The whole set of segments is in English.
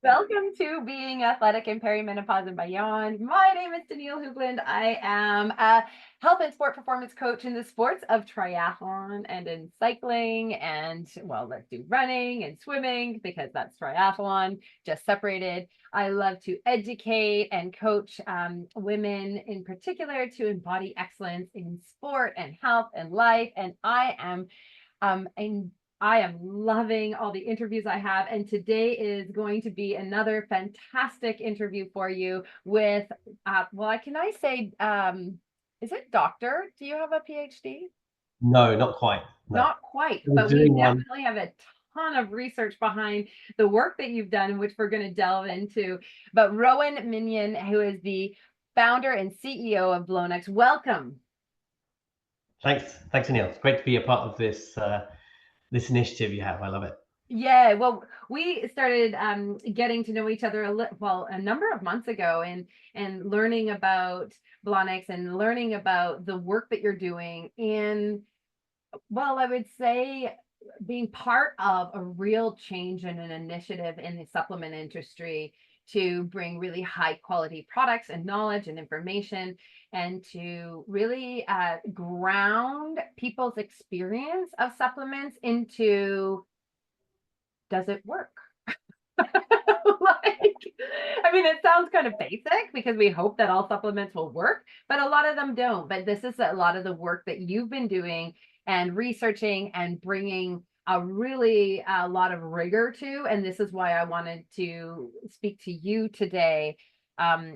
Welcome to Being Athletic in Perimenopause and Beyond. My name is Danielle Hoogland. I am a health and sport performance coach in the sports of triathlon and in cycling and, well, let's do running and swimming because that's triathlon, just separated. I love to educate and coach women in particular to embody excellence in sport and health and life. And I am loving all the interviews I have, and today is going to be another fantastic interview for you with, can I say, is it doctor? Do you have a PhD? No, not quite. No. Not quite, I was but we doing one. definitely have a ton of research behind the work that you've done, which we're going to delve into. But Rowan Minnion, who is the founder and CEO of Blonex, welcome. Thanks, Anil. It's great to be a part of this initiative you have. I love it. Yeah, well, we started getting to know each other a number of months ago, and learning about Blonex and learning about the work that you're doing in, well, I would say being part of a real change and an initiative in the supplement industry to bring really high quality products and knowledge and information, and to really ground people's experience of supplements into, does it work? I mean, it sounds kind of basic because we hope that all supplements will work, but a lot of them don't. But this is a lot of the work that you've been doing and researching and bringing a lot of rigor to. And this is why I wanted to speak to you today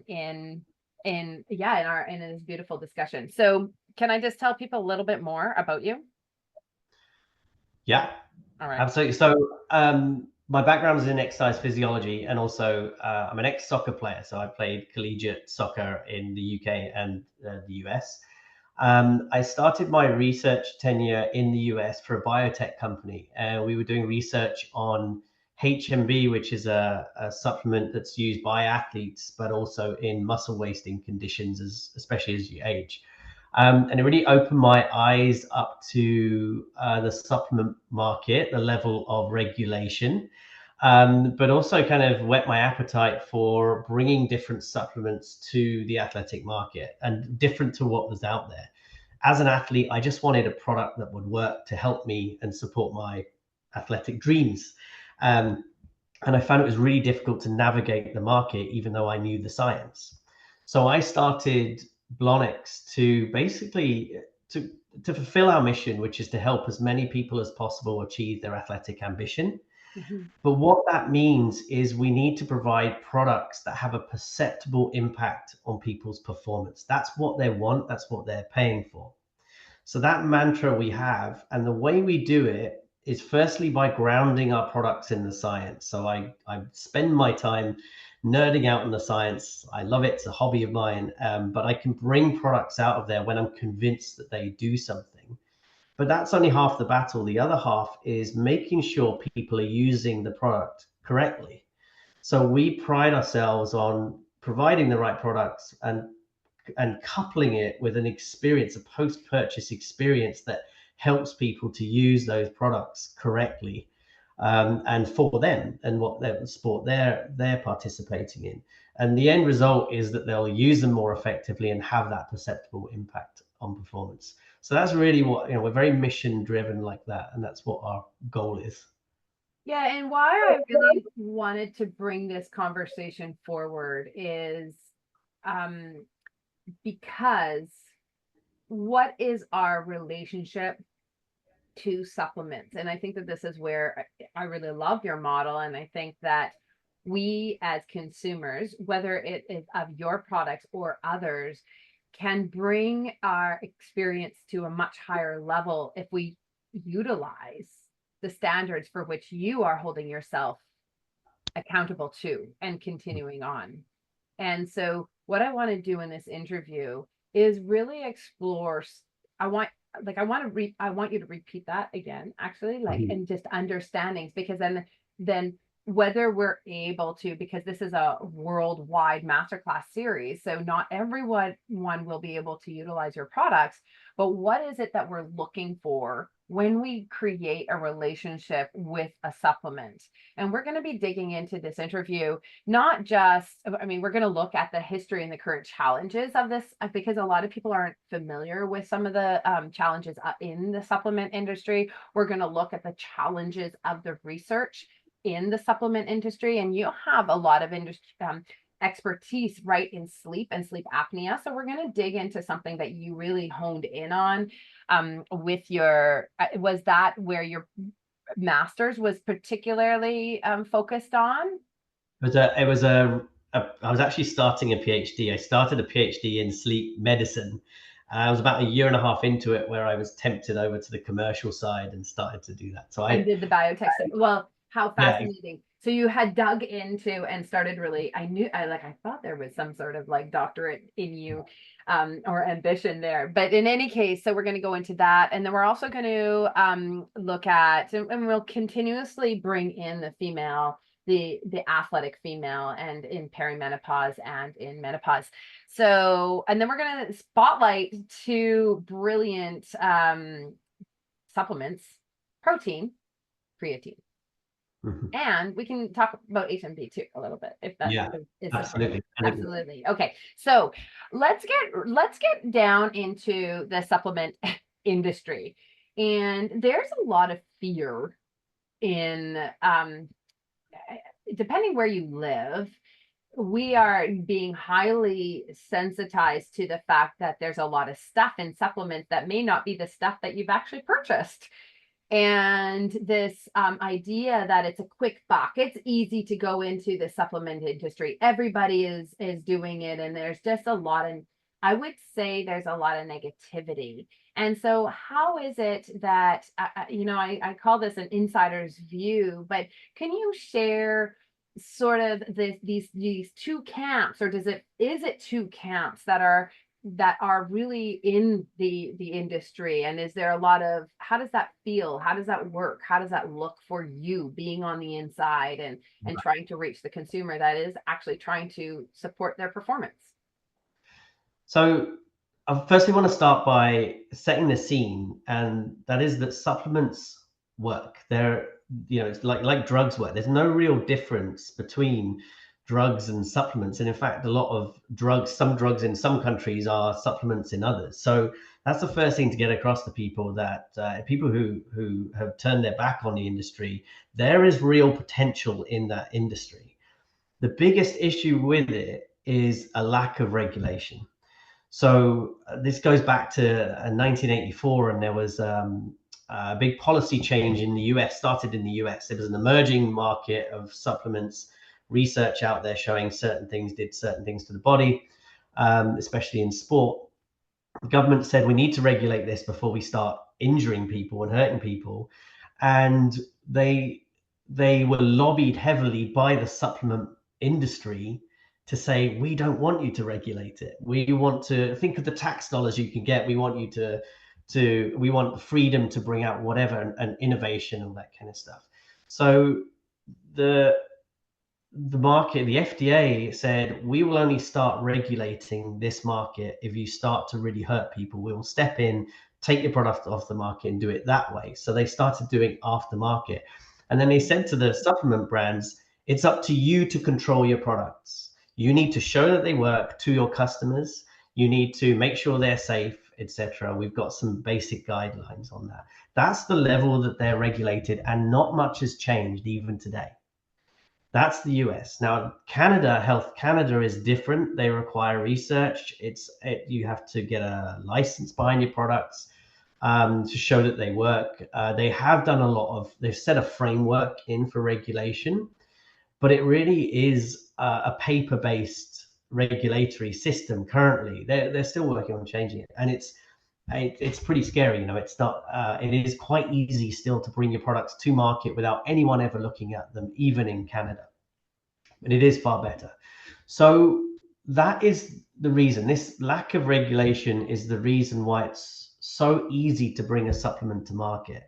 in this beautiful discussion. So can I just tell people a little bit more about you? Yeah, All right. absolutely. So my background is in exercise physiology, and also I'm an ex-soccer player. So I played collegiate soccer in the UK and the US. I started my research tenure in the US for a biotech company, and we were doing research on HMB, which is a supplement that's used by athletes, but also in muscle wasting conditions, especially as you age. And it really opened my eyes up to the supplement market, the level of regulation, but also kind of whet my appetite for bringing different supplements to the athletic market and different to what was out there. As an athlete, I just wanted a product that would work to help me and support my athletic dreams. And I found it was really difficult to navigate the market, even though I knew the science. So I started Blonex to basically to to fulfill our mission, which is to help as many people as possible achieve their athletic ambition. Mhm. But what that means is we need to provide products that have a perceptible impact on people's performance. That's what they want, that's what they're paying for. So that mantra we have, and the way we do it is firstly by grounding our products in the science. So I spend my time nerding out on the science. I love it. It's a hobby of mine. But I can bring products out of there when I'm convinced that they do something. But that's only half the battle. The other half is making sure people are using the product correctly. So we pride ourselves on providing the right products and coupling it with an experience, a post-purchase experience that helps people to use those products correctly, and for them and what their sport they're participating in. And the end result is that they'll use them more effectively and have that perceptible impact on performance. So that's really what, we're very mission driven like that, and that's what our goal is. Yeah, and why I really wanted to bring this conversation forward is um, because what is our relationship to supplements? And I think that this is where I really love your model. And I think that we as consumers, whether it is of your products or others, can bring our experience to a much higher level if we utilize the standards for which you are holding yourself accountable to and continuing on. And so what I want to do in this interview is really explore. I want I want you to repeat that again, actually, like, Mhm. and just understandings, because then whether we're able to, because this is a worldwide masterclass series, so not everyone will be able to utilize your products, but what is it that we're looking for when we create a relationship with a supplement. And we're going to be digging into this interview, not just, I mean, we're going to look at the history and the current challenges of this, because a lot of people aren't familiar with some of the challenges in the supplement industry. We're going to look at the challenges of the research in the supplement industry, and you have a lot of industry expertise right in sleep and sleep apnea. So we're going to dig into something that you really honed in on with your, was that where your master's was particularly focused on? But I was actually starting a PhD. I started a PhD in sleep medicine. I was about a year and a half into it where I was tempted over to the commercial side and started to do that. So And did the biotech stuff. Well, how yeah, fascinating. So you had dug into and started really, I thought there was some sort of like doctorate in you or ambition there. But in any case, so we're going to go into that. And then we're also going to look at, and we'll continuously bring in the female, the athletic female, and in perimenopause and in menopause. So, and then we're going to spotlight two brilliant supplements: protein, creatine. mhm. And we can talk about HMB too a little bit, if that Yeah, is absolutely. absolutely. Okay. So let's get down into the supplement industry. And there's a lot of fear in depending where you live, we are being highly sensitized to the fact that there's a lot of stuff in supplements that may not be the stuff that you've actually purchased. And this idea that it's a quick buck, it's easy to go into the supplement industry. Everybody is doing it, and there's just a lot of, I would say there's a lot of negativity. And so how is it that I call this an insider's view, but can you share sort of these two camps, or is it two camps that are really in the industry? And is there a lot of, how does that feel, how does that work, how does that look for you being on the inside and trying to reach the consumer that is actually trying to support their performance? So I firstly want to start by setting the scene, and that is that supplements work. It's like drugs work. There's no real difference between drugs and supplements. And in fact, a lot of drugs, some drugs in some countries are supplements in others. So that's the first thing to get across to people, that people who have turned their back on the industry, there is real potential in that industry. The biggest issue with it is a lack of regulation. So this goes back to 1984, and there was a big policy change in the US, started in the US. It was an emerging market of supplements, research out there showing certain things did certain things to the body, especially in sport. The government said we need to regulate this before we start injuring people and hurting people. And they they were lobbied heavily by the supplement industry to say, we don't want you to regulate it. We want to think of the tax dollars you can get. We want you to we want the freedom to bring out whatever, and innovation, all that kind of stuff. So the market, the FDA said, we will only start regulating this market if you start to really hurt people. We will step in, take your product off the market and do it that way. So they started doing aftermarket. And then they said to the supplement brands, it's up to you to control your products. You need to show that they work to your customers. You need to make sure they're safe, etc. We've got some basic guidelines on that. That's the level that they're regulated, and not much has changed even today. That's the US. Now, Health Canada is different. They require research. You have to get a license behind your products to show that they work. They have done they've set a framework in for regulation, but it really is a paper-based regulatory system currently. They're still working on changing it, and it's pretty scary. It's not. It is quite easy still to bring your products to market without anyone ever looking at them, even in Canada. But it is far better. So that is the reason. This lack of regulation is the reason why it's so easy to bring a supplement to market.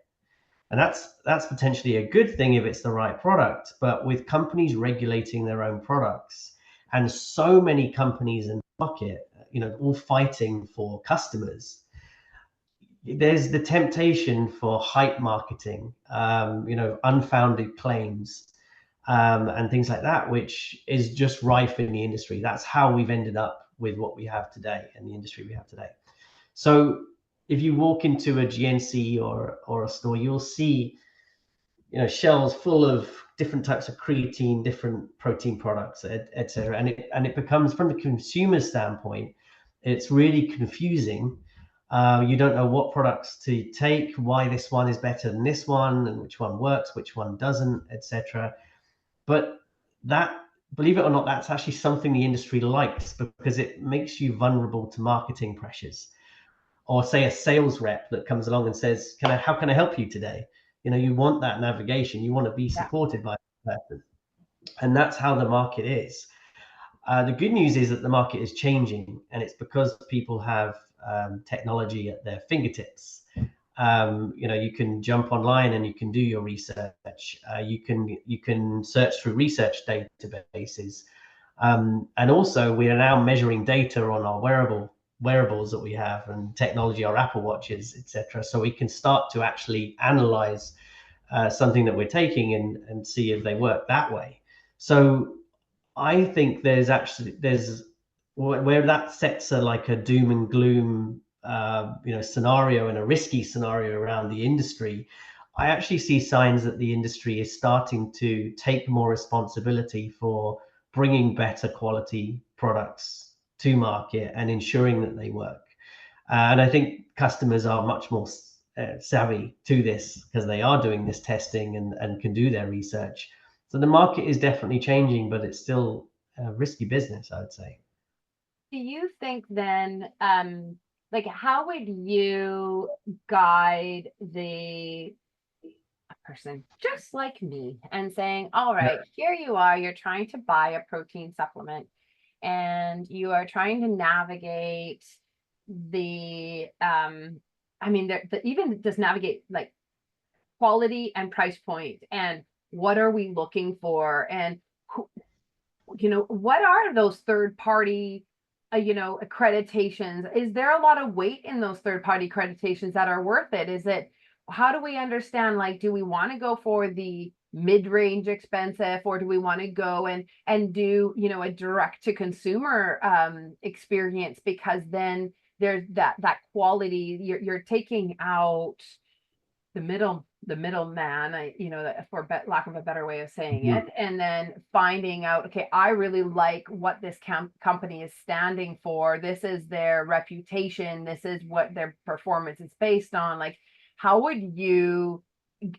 And that's potentially a good thing if it's the right product. But with companies regulating their own products, and so many companies in the market, all fighting for customers, there's the temptation for hype marketing, unfounded claims, and things like that, which is just rife in the industry. That's how we've ended up with what we have today and the industry we have today. So if you walk into a GNC or a store, you'll see shelves full of different types of creatine, different protein products, etc. And it becomes, from the consumer standpoint, it's really confusing. You don't know what products to take, why this one is better than this one, and which one works, which one doesn't, etc. But that, believe it or not, that's actually something the industry likes, because it makes you vulnerable to marketing pressures. Or say a sales rep that comes along and says, how can I help you today? You want that navigation, you want to be Yeah. supported by that person. And that's how the market is. The good news is that the market is changing, and it's because people have technology at their fingertips. You can jump online and you can do your research. You can search through research databases, and also we are now measuring data on our wearables that we have, and technology, our Apple Watches, etc. So we can start to actually analyze something that we're taking and see if they work that way. So I think there's where that sets a doom and gloom scenario, and a risky scenario around the industry. I actually see signs that the industry is starting to take more responsibility for bringing better quality products to market and ensuring that they work. And I think customers are much more savvy to this, because they are doing this testing and can do their research. So the market is definitely changing, but it's still a risky business, I would say. Do you think then, like, how would you guide a person just like me and saying, all right, here you are, you're trying to buy a protein supplement and you are trying to navigate even just navigate like quality and price point, and what are we looking for, and who, what are those third party accreditations? Is there a lot of weight in those third party accreditations that are worth it? Is it, how do we understand, like, do we want to go for the mid-range expensive, or do we want to go and do a direct to consumer experience? Because then there's that quality, you're taking out the middleman, for lack of a better way of saying it, and then finding out, okay, I really like what this company is standing for. This is their reputation. This is what their performance is based on. Like, how would you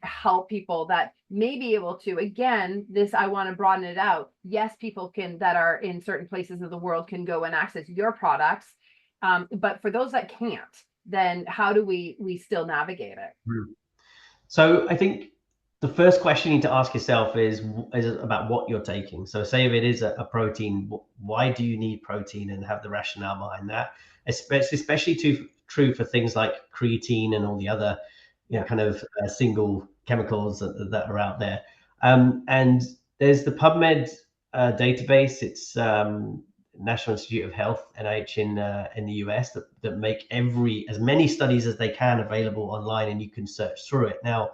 help people that may be able to, again, this, I want to broaden it out. Yes, people that are in certain places of the world can go and access your products. But for those that can't, then how do we still navigate it? So I think the first question you need to ask yourself is about what you're taking. So say if it is a protein, why do you need protein, and have the rationale behind that? Especially true for things like creatine and all the other single chemicals that are out there. And there's the PubMed database. It's National Institute of Health, NIH, in the US, that make as many studies as they can available online, and you can search through it. Now,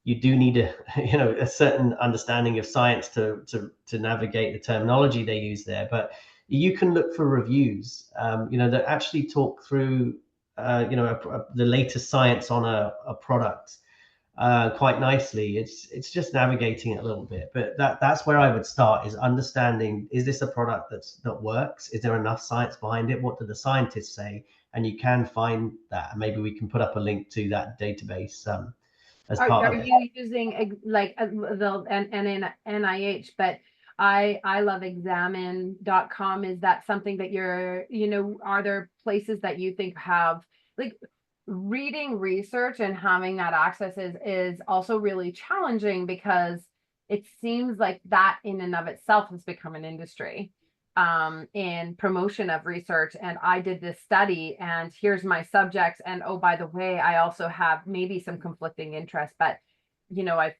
you do need a certain understanding of science to navigate the terminology they use there, but you can look for reviews that actually talk through the latest science on a product quite nicely. It's just navigating it a little bit, but that's where I would start, is understanding, is this a product that works? Is there enough science behind it? What do the scientists say? And you can find that. Maybe we can put up a link to that database as part Are of it. you using like the and NIH? But I love examine.com. Is that something that are there places that you think have, like, reading research and having that access is also really challenging, because it seems like that in and of itself has become an industry in promotion of research. And I did this study, and here's my subjects, and oh, by the way, I also have maybe some conflicting interests, but I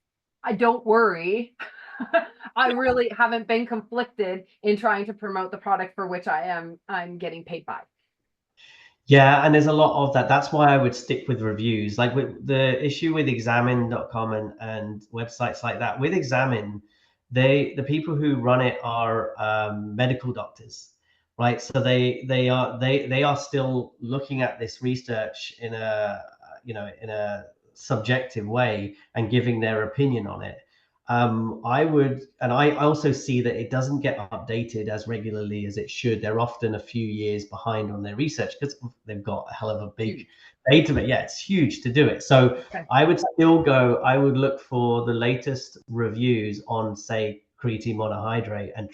don't worry. I really haven't been conflicted in trying to promote the product for which I'm getting paid by. Yeah, and there's a lot of that. That's why I would stick with reviews. Like with the issue with examine.com and websites like that. With Examine, the people who run it are medical doctors, right? So they are still looking at this research in a in a subjective way and giving their opinion on it. I would, and I also see that it doesn't get updated as regularly as it should. They're often a few years behind on their research because they've got a hell of a big Huge. database. Yeah, it's huge to do it. So Okay. I would look for the latest reviews on, say, creatine monohydrate and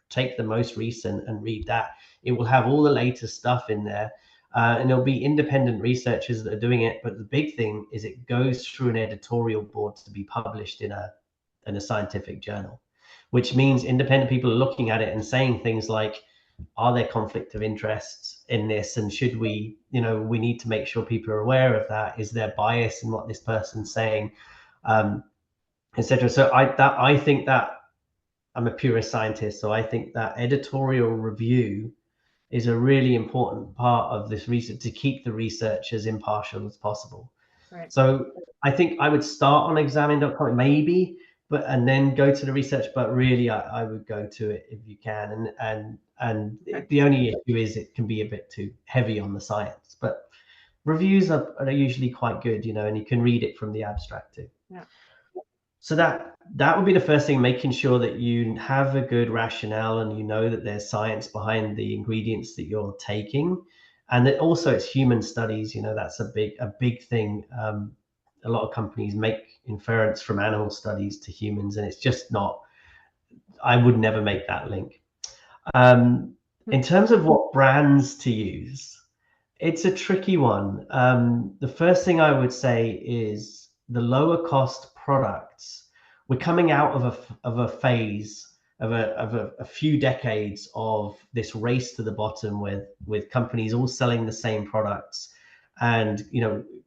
take the most recent and read that. It will have all the latest stuff in there. And there'll be independent researchers that are doing it. But the big thing is it goes through an editorial board to be published in a scientific journal, which means independent people are looking at it and saying things like, are there conflict of interests in this? And should we, we need to make sure people are aware of that. Is there bias in what this person's saying, etc. So I think that I'm a purist scientist. So I think that editorial review is a really important part of this research to keep the research as impartial as possible. Right. So I think I would start on examine.com maybe, but and then go to the research. But really, I would go to it if you can. And Okay. the only issue is it can be a bit too heavy on the science. But reviews are usually quite good, and you can read it from the abstract too. Yeah. So that would be the first thing, making sure that you have a good rationale and you know that there's science behind the ingredients that you're taking, and that also it's human studies. That's a big thing. A lot of companies make inference from animal studies to humans, and it's just not. I would never make that link. In terms of what brands to use, it's a tricky one. The first thing I would say is the lower cost products. We're coming out of a phase of a few decades of this race to the bottom with companies all selling the same products and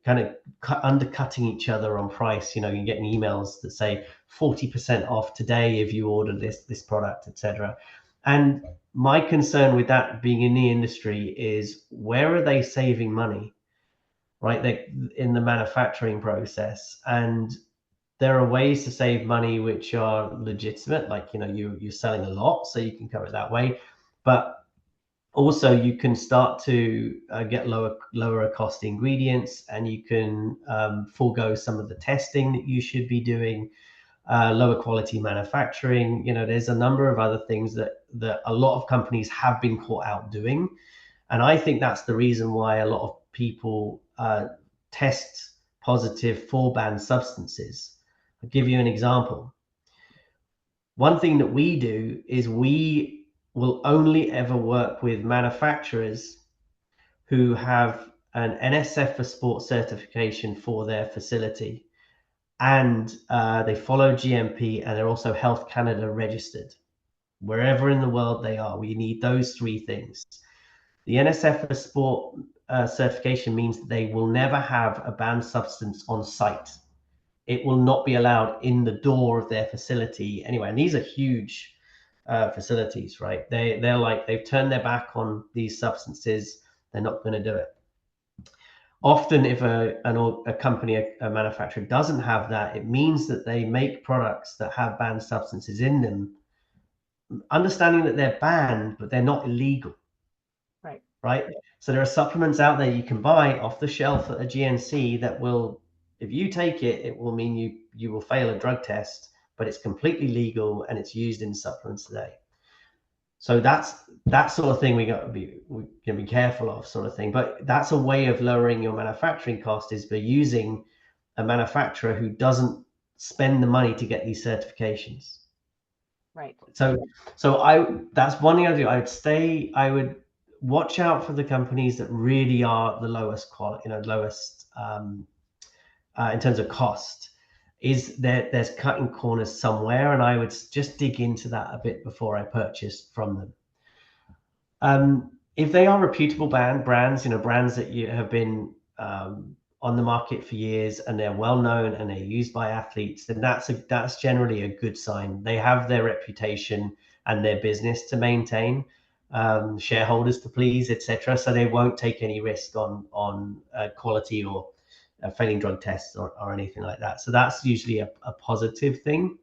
kind of undercutting each other on price. You're getting emails that say 40% off today if you order this product, etc. And my concern with that being in the industry is, where are they saving money, right? They in the manufacturing process, and there are ways to save money which are legitimate, like you're selling a lot, so you can cover it that way, but also you can start to get lower cost ingredients, and you can forego some of the testing that you should be doing, lower quality manufacturing. There's a number of other things that a lot of companies have been caught out doing. And I think that's the reason why a lot of people test positive for banned substances. I'll give you an example. One thing that we do is we will only ever work with manufacturers who have an NSF for sport certification for their facility, and they follow GMP, and they're also Health Canada registered. Wherever in the world they are, we need those three things. The NSF for sport certification means that they will never have a banned substance on site. It will not be allowed in the door of their facility anyway. And these are huge facilities, right? They've turned their back on these substances. They're not going to do it. Often, if a company, a manufacturer doesn't have that, it means that they make products that have banned substances in them, understanding that they're banned, but they're not illegal. Right. Right? So there are supplements out there you can buy off the shelf at a GNC that will, if you take it, it will mean you will fail a drug test, but it's completely legal and it's used in supplements today. So that's that sort of thing we can be careful of, sort of thing. But that's a way of lowering your manufacturing cost, is by using a manufacturer who doesn't spend the money to get these certifications. Right. So that's one thing I do. I would watch out for the companies that really are the lowest quality, lowest in terms of cost. Is there's cutting corners somewhere, and I would just dig into that a bit before I purchase from them. If they are reputable brands, brands that you have been on the market for years and they're well known and they're used by athletes, then that's generally a good sign. They have their reputation and their business to maintain. shareholders to please, etc. So they won't take any risk on quality or failing drug tests or anything like that. So that's usually a positive thing.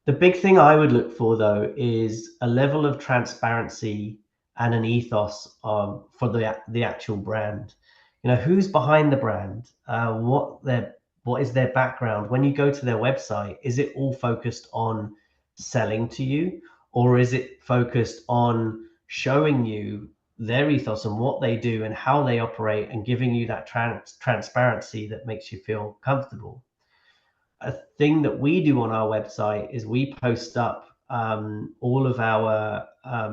The big thing I would look for, though, is a level of transparency and an ethos for the actual brand. You know, who's behind the brand? What is their background? When you go to their website, is it all focused on selling to you, or is it focused on showing you their ethos and what they do and how they operate, and giving you that transparency that makes you feel comfortable? A thing that we do on our website is we post up all of our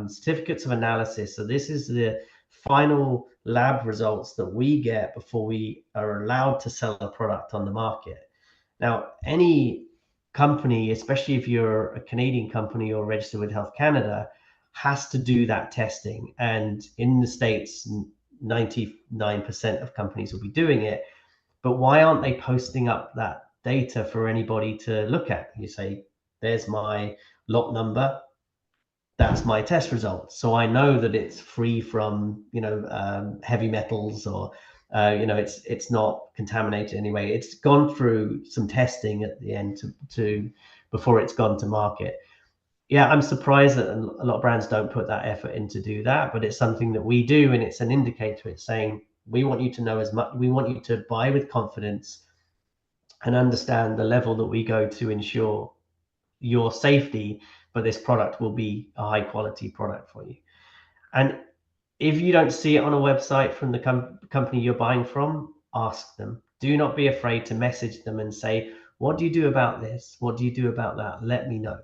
certificates of analysis. So this is the final lab results that we get before we are allowed to sell a product on the market. Now, any company, especially if you're a Canadian company or registered with Health Canada, has to do that testing. And in the States, 99% of companies will be doing it. But why aren't they posting up that data for anybody to look at? You say, there's my lot number, that's my test result. So I know that it's free from, heavy metals, or, it's not contaminated anyway. It's gone through some testing at the end to before it's gone to market. Yeah, I'm surprised that a lot of brands don't put that effort in to do that, but it's something that we do, and it's an indicator. It's saying, we want you to know as much, we want you to buy with confidence and understand the level that we go to ensure your safety, but this product will be a high quality product for you. And if you don't see it on a website from the company you're buying from, ask them. Do not be afraid to message them and say, what do you do about this? What do you do about that? Let me know.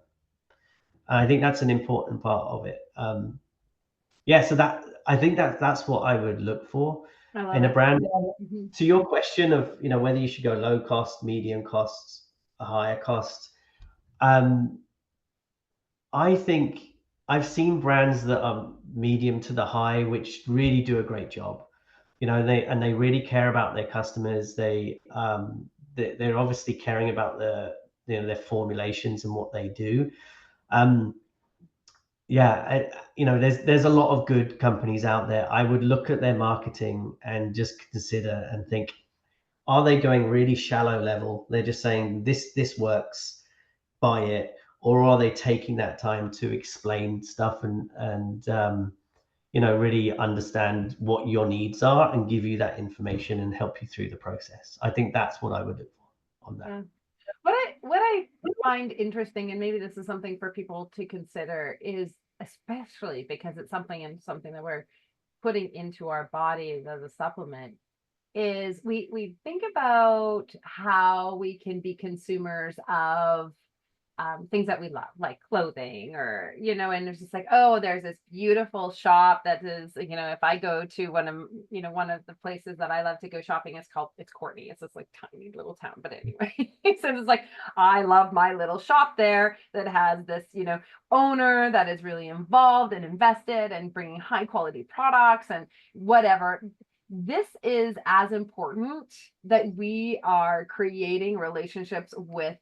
I think that's an important part of it. So that, I think that's what I would look for in a brand. Mm-hmm. To your question of, whether you should go low cost, medium costs, a higher cost, I think I've seen brands that are medium to the high, which really do a great job. They really care about their customers. They're obviously caring about their formulations and what they do. There's a lot of good companies out there. I would look at their marketing and just consider and think, are they going really shallow level? They're just saying this works, buy it, or are they taking that time to explain stuff and really understand what your needs are and give you that information and help you through the process? I think that's what I would look for on that. Yeah. What I find interesting, and maybe this is something for people to consider, is especially because it's something that we're putting into our bodies as a supplement, is we think about how we can be consumers of things that we love, like clothing, or and there's just like, oh, there's this beautiful shop that is, if I go to one of the places that I love to go shopping, it's Courtney. It's this like tiny little town, but anyway, so it's like, I love my little shop there that has this owner that is really involved and invested and bringing high quality products and whatever. This is as important, that we are creating relationships with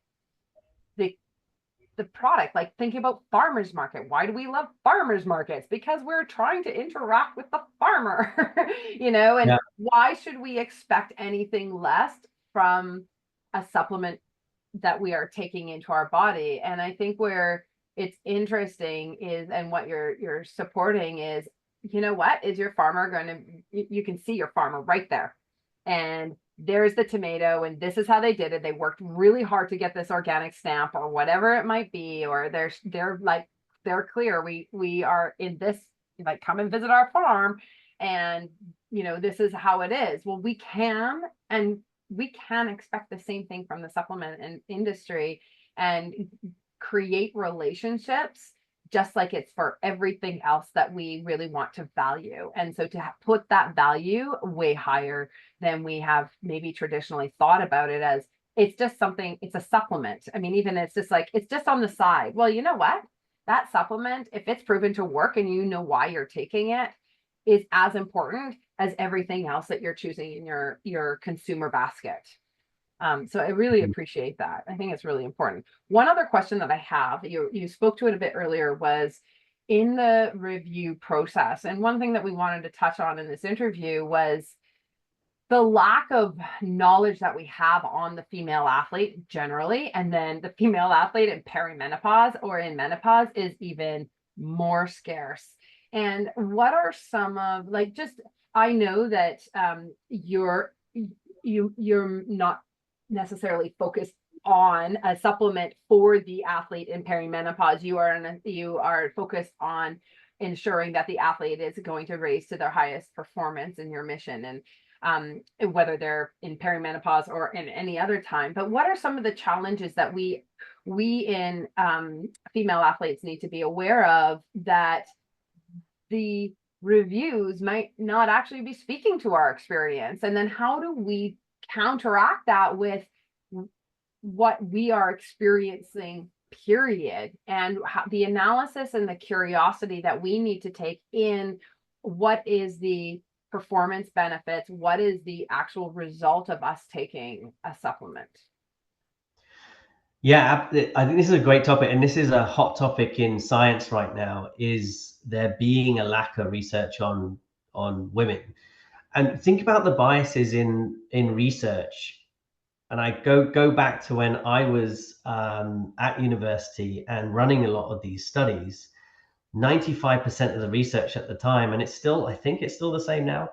the product. Like, thinking about farmers market. Why do we love farmers markets? Because we're trying to interact with the farmer, and why should we expect anything less from a supplement that we are taking into our body? And I think where it's interesting is, and what you're supporting is, what is your farmer going to, you can see your farmer right there. And there's the tomato, and this is how they did it. They worked really hard to get this organic stamp, or whatever it might be, or they're clear. We are in this, like, come and visit our farm, and this is how it is. Well, we can expect the same thing from the supplement and industry, and create relationships just like it's for everything else that we really want to value. And so to put that value way higher than we have maybe traditionally thought about it, as it's just something, it's a supplement. I mean, even it's just like, it's just on the side. Well, you know what? That supplement, if it's proven to work and you know why you're taking it, is as important as everything else that you're choosing in your consumer basket. So I really appreciate that. I think it's really important. One other question that I have, you spoke to it a bit earlier, was in the review process, and one thing that we wanted to touch on in this interview was the lack of knowledge that we have on the female athlete generally, and then the female athlete in perimenopause or in menopause is even more scarce. And what are some of, like, just, I know that you're not necessarily focused on a supplement for the athlete in perimenopause. You are focused on ensuring that the athlete is going to raise to their highest performance in your mission, and whether they're in perimenopause or in any other time. But what are some of the challenges that we in female athletes need to be aware of, that the reviews might not actually be speaking to our experience? And then how do we counteract that with what we are experiencing, period, and how, the analysis and the curiosity that we need to take in what is the performance benefits, what is the actual result of us taking a supplement? Yeah, I think this is a great topic, and this is a hot topic in science right now. Is there being a lack of research on women? And think about the biases in research. And I go back to when I was at university and running a lot of these studies. 95% of the research at the time, and it's still, I think it's still the same now,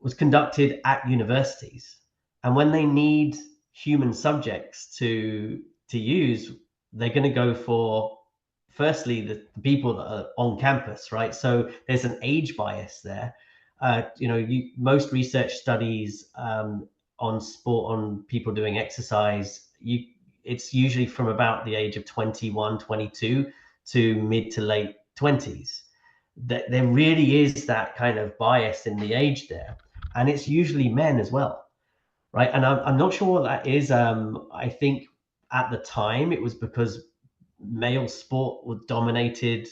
was conducted at universities. And when they need human subjects to use, they're going to go for, firstly, the people that are on campus, right? So there's an age bias there. Most research studies on sport, on people doing exercise, it's usually from about the age of 21, 22 to mid to late 20s. There really is that kind of bias in the age there, and it's usually men as well, right? And I'm not sure what that is. I think at the time it was because male sport dominated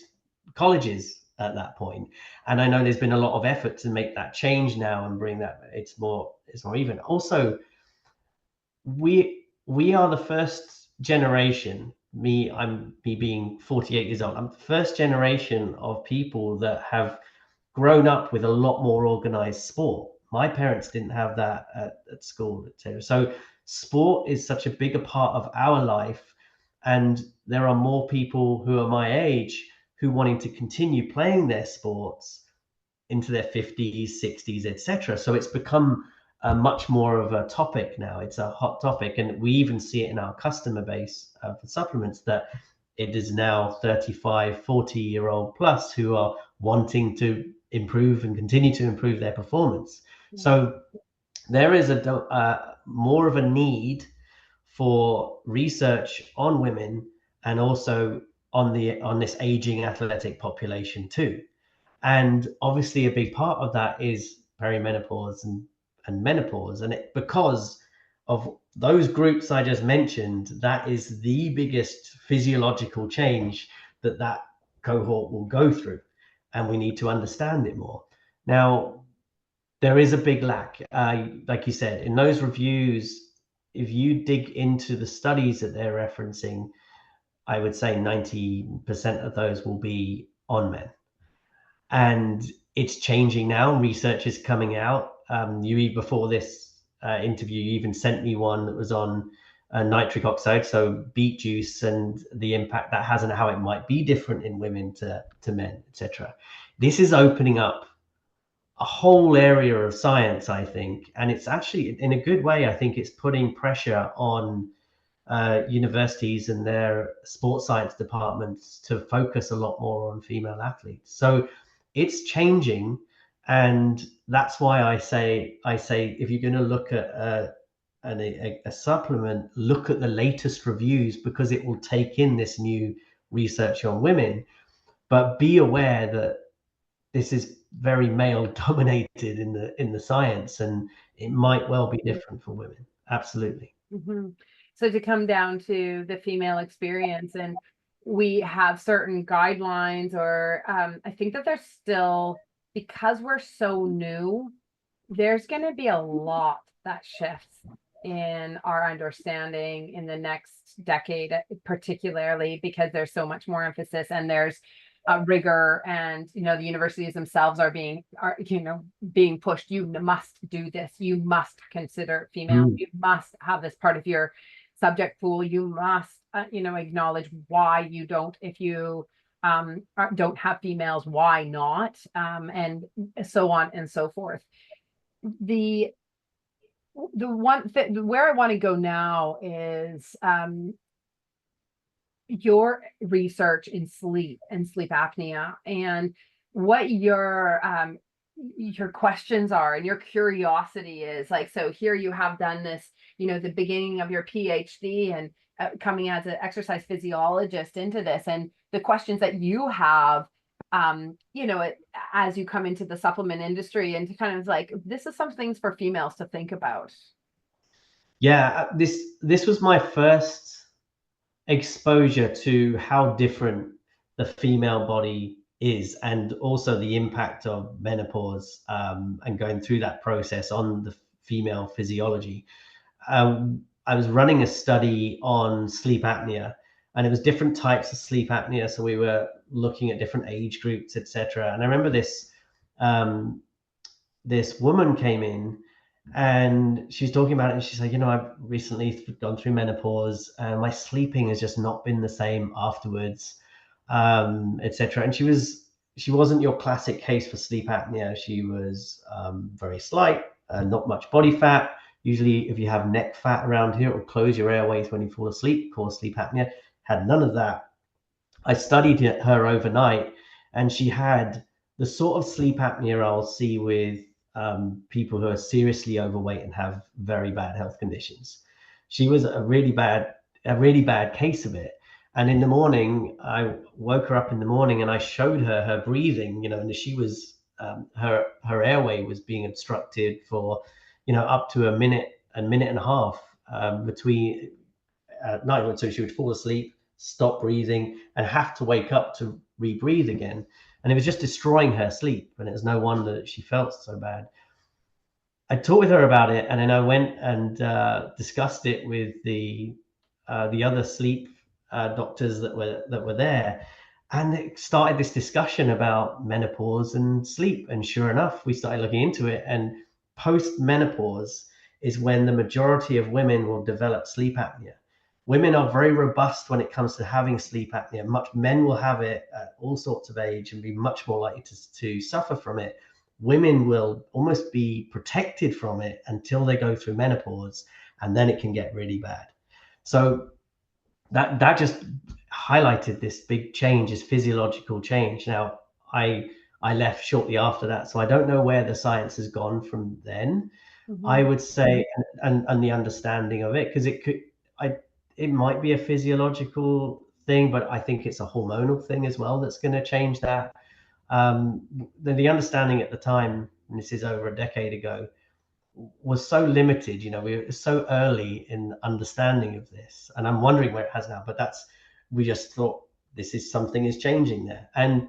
colleges at that point, and I know there's been a lot of effort to make that change now and bring that, it's more even. Also, we are the first generation. Me being 48 years old, I'm the first generation of people that have grown up with a lot more organized sport. My parents didn't have that at school, etc. So sport is such a bigger part of our life, and there are more people who are my age who wanting to continue playing their sports into their 50s, 60s, etc. So it's become a much more of a topic now. It's a hot topic, and we even see it in our customer base for supplements, that it is now 35, 40-year-old plus who are wanting to improve and continue to improve their performance. So there is a more of a need for research on women, and also on this aging athletic population too. And obviously a big part of that is perimenopause and menopause, and because of those groups I just mentioned, that is the biggest physiological change that cohort will go through, and we need to understand it more. Now, there is a big lack, like you said, in those reviews. If you dig into the studies that they're referencing, I would say 90% of those will be on men. And it's changing now. Research is coming out. Before this interview, you even sent me one that was on nitric oxide, so beet juice, and the impact that has and how it might be different in women to men, etc. This is opening up a whole area of science, I think, and it's actually, in a good way, I think it's putting pressure on universities and their sports science departments to focus a lot more on female athletes. So it's changing, and that's why I say if you're going to look at a supplement, look at the latest reviews, because it will take in this new research on women. But be aware that this is very male dominated in the science, and it might well be different for women. Absolutely. Mm-hmm. So to come down to the female experience, and we have certain guidelines, or I think that there's still, because we're so new, there's going to be a lot that shifts in our understanding in the next decade, particularly because there's so much more emphasis, and there's rigor, and the universities themselves are being pushed. You must do this. You must consider female. Mm. You must have this part of your subject pool. You must acknowledge why you don't. If you don't have females, why not, and so on and so forth. The one thing where I want to go now is your research in sleep and sleep apnea, and what your questions are and your curiosity is. Like, so here you have done this, the beginning of your PhD, and coming as an exercise physiologist into this, and the questions that you have, as you come into the supplement industry, and to kind of like, this is some things for females to think about. Yeah, this was my first exposure to how different the female body is, and also the impact of menopause, and going through that process on the female physiology. I was running a study on sleep apnea, and it was different types of sleep apnea. So we were looking at different age groups, etc. And I remember um, this woman came in, and she was talking about it, and she said, I've recently gone through menopause, and my sleeping has just not been the same afterwards, etc. And she wasn't your classic case for sleep apnea. She was very slight, not much body fat. Usually if you have neck fat around here, it will close your airways when you fall asleep, cause sleep apnea. Had none of that. I studied her overnight, and she had the sort of sleep apnea I'll see with people who are seriously overweight and have very bad health conditions. She was a really bad case of it. And in the morning, I woke her up in the morning, and I showed her breathing, and she was, her airway was being obstructed for, up to a minute and a half, between night. So she would fall asleep, stop breathing, and have to wake up to rebreathe again. And it was just destroying her sleep. And it was no wonder that she felt so bad. I talked with her about it, and then I went and discussed it with the other sleep doctors that were there, and it started this discussion about menopause and sleep. And sure enough, we started looking into it. And post menopause is when the majority of women will develop sleep apnea. Women are very robust when it comes to having sleep apnea. Much men will have it at all sorts of age and be much more likely to suffer from it. Women will almost be protected from it until they go through menopause, and then it can get really bad. So that just highlighted this big change, this physiological change. Now, I left shortly after that, so I don't know where the science has gone from then. I would say, and the understanding of it, because it might be a physiological thing, but I think it's a hormonal thing as well that's going to change that. The understanding at the time, and this is over a decade ago, was so limited. We were so early in understanding of this, and I'm wondering where it has now. But we just thought this is something is changing there. And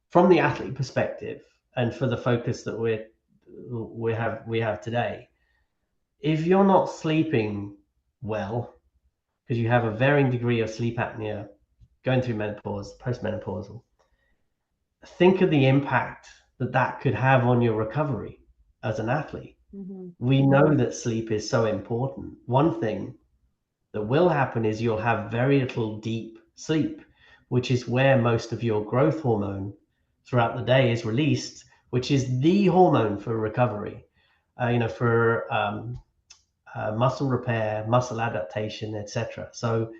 from the athlete perspective, and for the focus that we have today, if you're not sleeping well because you have a varying degree of sleep apnea, going through menopause, postmenopausal, think of the impact that could have on your recovery as an athlete. We know that sleep is so important. One thing that will happen is you'll have very little deep sleep, which is where most of your growth hormone throughout the day is released, which is the hormone for recovery, for muscle repair, muscle adaptation, etc. So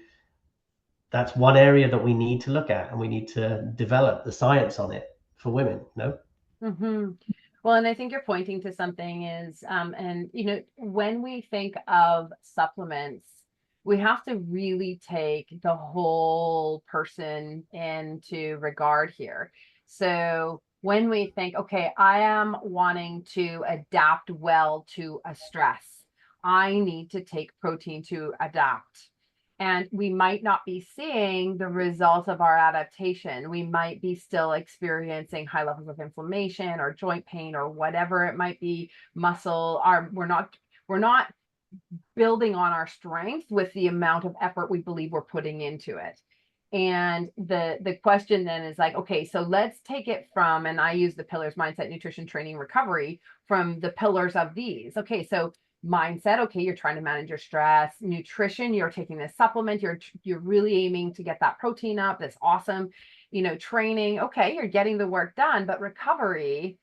that's one area that we need to look at, and we need to develop the science on it for women. Well, and I think you're pointing to something is, and when we think of supplements, we have to really take the whole person into regard here. So when we think, okay, I am wanting to adapt well to a stress, I need to take protein to adapt. And we might not be seeing the results of our adaptation. We might be still experiencing high levels of inflammation or joint pain or whatever it might be, muscle. We're not building on our strength with the amount of effort we believe we're putting into it. And the question then is like, okay, so let's take it from, and I use the pillars: mindset, nutrition, training, recovery, from the pillars of these. Okay, so mindset, okay, you're trying to manage your stress. Nutrition, you're taking this supplement, you're really aiming to get that protein up. That's awesome. Training, okay, you're getting the work done. But recovery,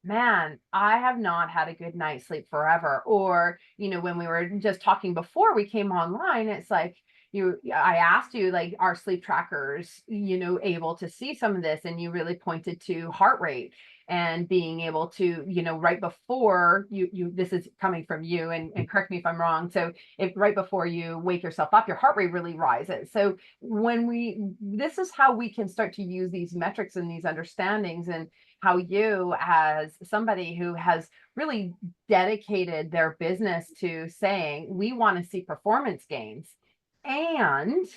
man, I have not had a good night's sleep forever. Or, when we were just talking before we came online, it's like, I asked you, like, are sleep trackers, able to see some of this? And you really pointed to heart rate and being able to, right before this is coming from you, and correct me if I'm wrong. So if right before you wake yourself up, your heart rate really rises. So this is how we can start to use these metrics and these understandings, and how you, as somebody who has really dedicated their business to saying, we want to see performance gains, and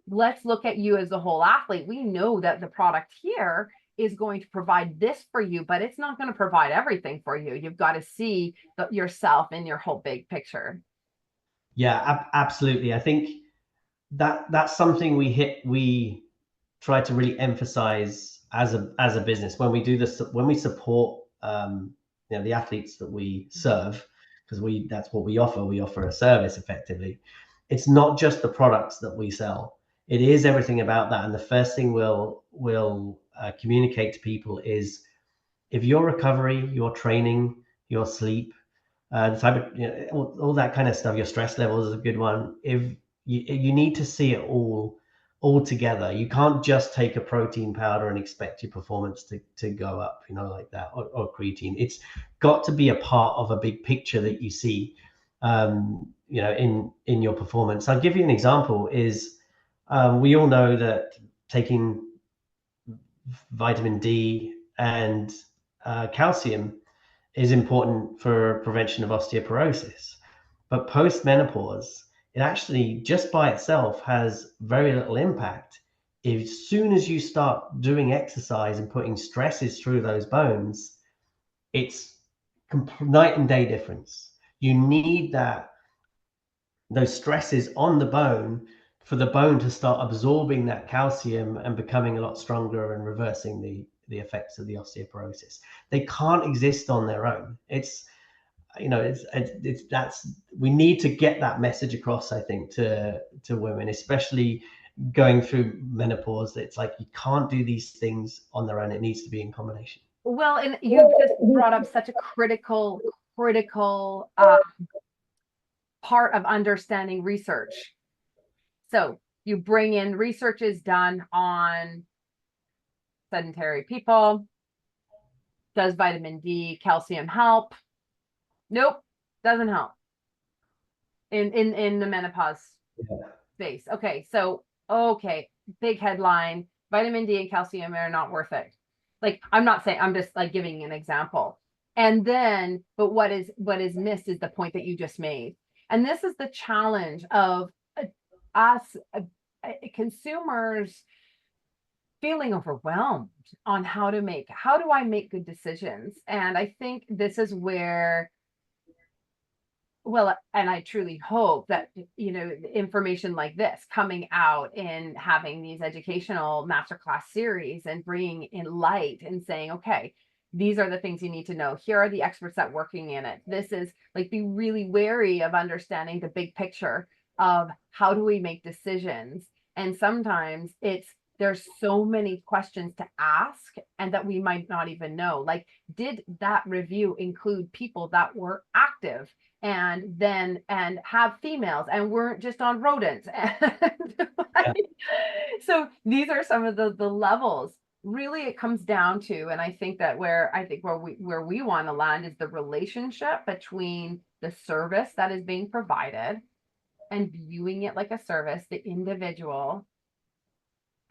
let's look at you as a whole athlete. We know that the product here is going to provide this for you, but it's not going to provide everything for you. You've got to see yourself in your whole big picture. Yeah, absolutely. I think that's something we try to really emphasize as a business when we do this, when we support the athletes that we serve, because that's what we offer a service effectively. It's not just the products that we sell, it is everything about that. And the first thing we'll communicate to people is, if your recovery, your training, your sleep, the type of, all that kind of stuff, your stress levels is a good one. If you need to see it all together. You can't just take a protein powder and expect your performance to go up, like that, or creatine. It's got to be a part of a big picture that you see, in your performance. I'll give you an example. Is we all know that taking vitamin D and calcium is important for prevention of osteoporosis. But post-menopause, it actually just by itself has very little impact. As soon as you start doing exercise and putting stresses through those bones, it's night and day difference. You need those stresses on the bone for the bone to start absorbing that calcium and becoming a lot stronger and reversing the effects of the osteoporosis. They can't exist on their own. That's, we need to get that message across, I think, to women, especially going through menopause. It's like, you can't do these things on their own. It needs to be in combination. Well, and you've just brought up such a critical part of understanding research. So you bring in, research is done on sedentary people. Does vitamin D, calcium help? Nope, doesn't help in the menopause space. Okay, so big headline: vitamin D and calcium are not worth it. Like, I'm not saying, I'm just like giving an example. And then, but what is missed is the point that you just made. And this is the challenge of us consumers feeling overwhelmed on how do I make good decisions. And I think this is where, well, and I truly hope that, information like this coming out and having these educational masterclass series and bringing in light and saying, okay, these are the things you need to know. Here are the experts that working in it. This is like, be really wary of understanding the big picture of how do we make decisions. And sometimes there's so many questions to ask and that we might not even know. Like, did that review include people that were active and have females and weren't just on rodents? So these are some of the levels. Really, it comes down to, and I think where we want to land is the relationship between the service that is being provided and viewing it like a service, the individual,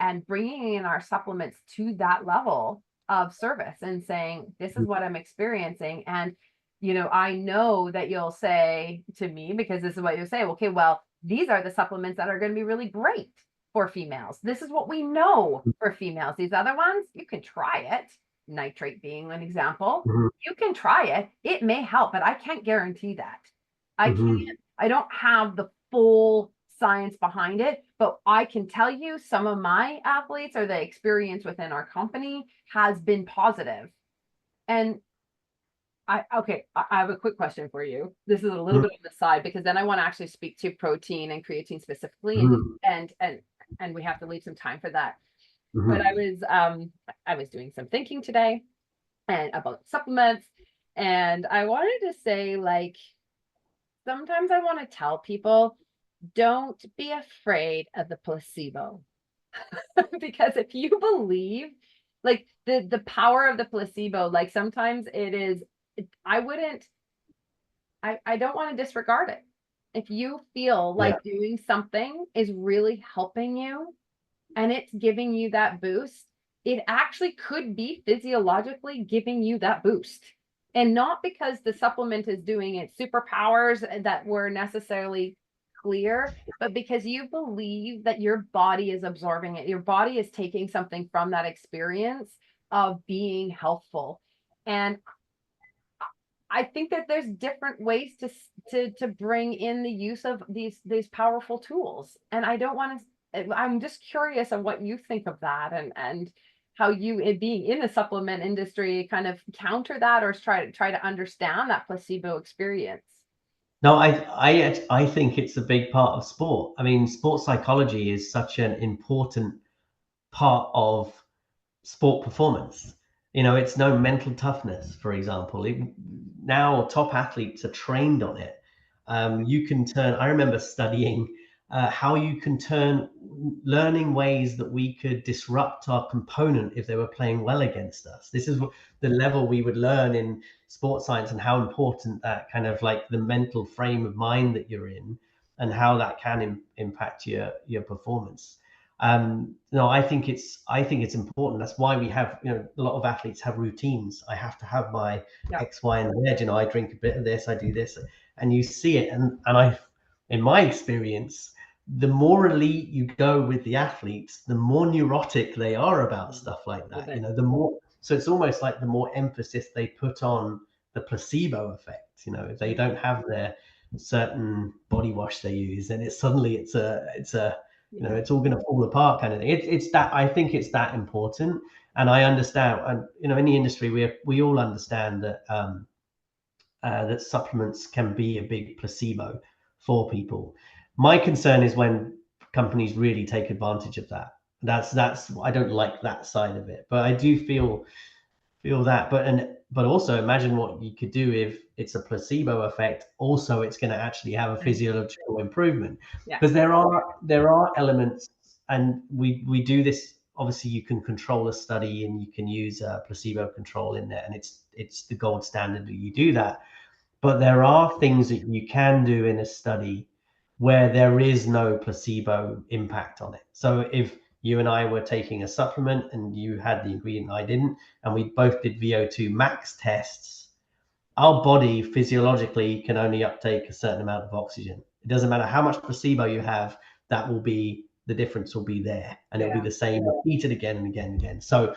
and bringing in our supplements to that level of service and saying, this is what I'm experiencing. And, I know that you'll say to me, because this is what you'll say, okay, well, these are the supplements that are going to be really great for females. This is what we know for females. These other ones, you can try it. Nitrate being an example. Mm-hmm. You can try it. It may help, but I can't guarantee that. I don't have the full science behind it, but I can tell you some of my athletes or the experience within our company has been positive. And I have a quick question for you. This is a little Mhm. bit on the side because then I want to actually speak to protein and creatine specifically, Mhm. and we have to leave some time for that. But Mhm. I was doing some thinking today and about supplements, and I wanted to say, like, sometimes I want to tell people, don't be afraid of the placebo. Because if you believe, like, the power of the placebo, like, sometimes it is, I wouldn't, I don't want to disregard it. If you feel Yeah. like doing something is really helping you and it's giving you that boost, it actually could be physiologically giving you that boost. And not because the supplement is doing its superpowers that were necessarily clear, but because you believe that your body is absorbing it. Your body is taking something from that experience of being healthful. And I think that there's different ways to bring in the use of these powerful tools. And I don't want to, I'm just curious of what you think of that, and how you, it being in the supplement industry, kind of counter that or try to understand that placebo experience. No, I think it's a big part of sport. I mean, sports psychology is such an important part of sport performance. You know, it's no mental toughness, for example. Now top athletes are trained on it. You can turn, I remember studying how you can turn, learning ways that we could disrupt our component if they were playing well against us. This is the level we would learn in sports science, and how important that kind of like the mental frame of mind that you're in, and how that can impact your performance. No, I think it's important. That's why we have, you know, a lot of athletes have routines. I have to have my Yeah. X, Y, and Z. You know, I drink a bit of this, I do this, and you see it. And I, in my experience, the more elite you go with the athletes, the more neurotic they are about stuff A like little that. You bit. know, the more, so it's almost like the more emphasis they put on the placebo effect. You know, if they don't have their certain body wash they use, and it's suddenly it's a you know, Yeah. it's all going to fall apart kind of thing. It's that, I think it's that important. And I understand, and you know, in the industry we all understand that that supplements can be a big placebo for people. My concern is when companies really take advantage of that. That's I don't like that side of it, but I do feel that. But also imagine what you could do if it's a placebo effect. Also, it's going to actually have a Right. physiological improvement, Yeah. because there are elements, and we do this. Obviously, you can control a study and you can use a placebo control in there, and it's the gold standard that you do that. But there are things that you can do in a study where there is no placebo impact on it. So if you and I were taking a supplement and you had the ingredient I didn't, and we both did VO2 max tests, our body physiologically can only uptake a certain amount of oxygen. It doesn't matter how much placebo you have, that will be, the difference will be there, and it'll be Yeah. the same repeated again and again and again. So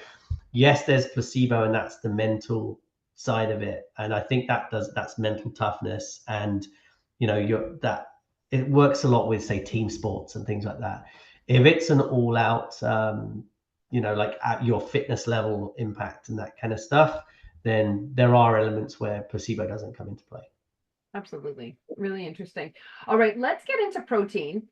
yes, there's placebo, and that's the mental side of it. And I think that's mental toughness. And you know, you're that it works a lot with, say, team sports and things like that. If it's an all out you know, like at your fitness level impact and that kind of stuff, then there are elements where placebo doesn't come into play. Absolutely. Really interesting. All right, let's get into protein,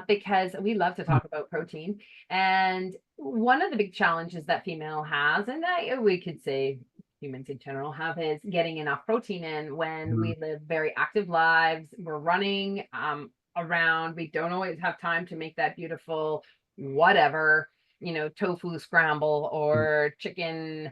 because we love to talk about protein. And one of the big challenges that female has, and we could say humans in general have, is getting enough protein in when Mhm. we live very active lives. We're running around. We don't always have time to make that beautiful whatever, tofu scramble or chicken,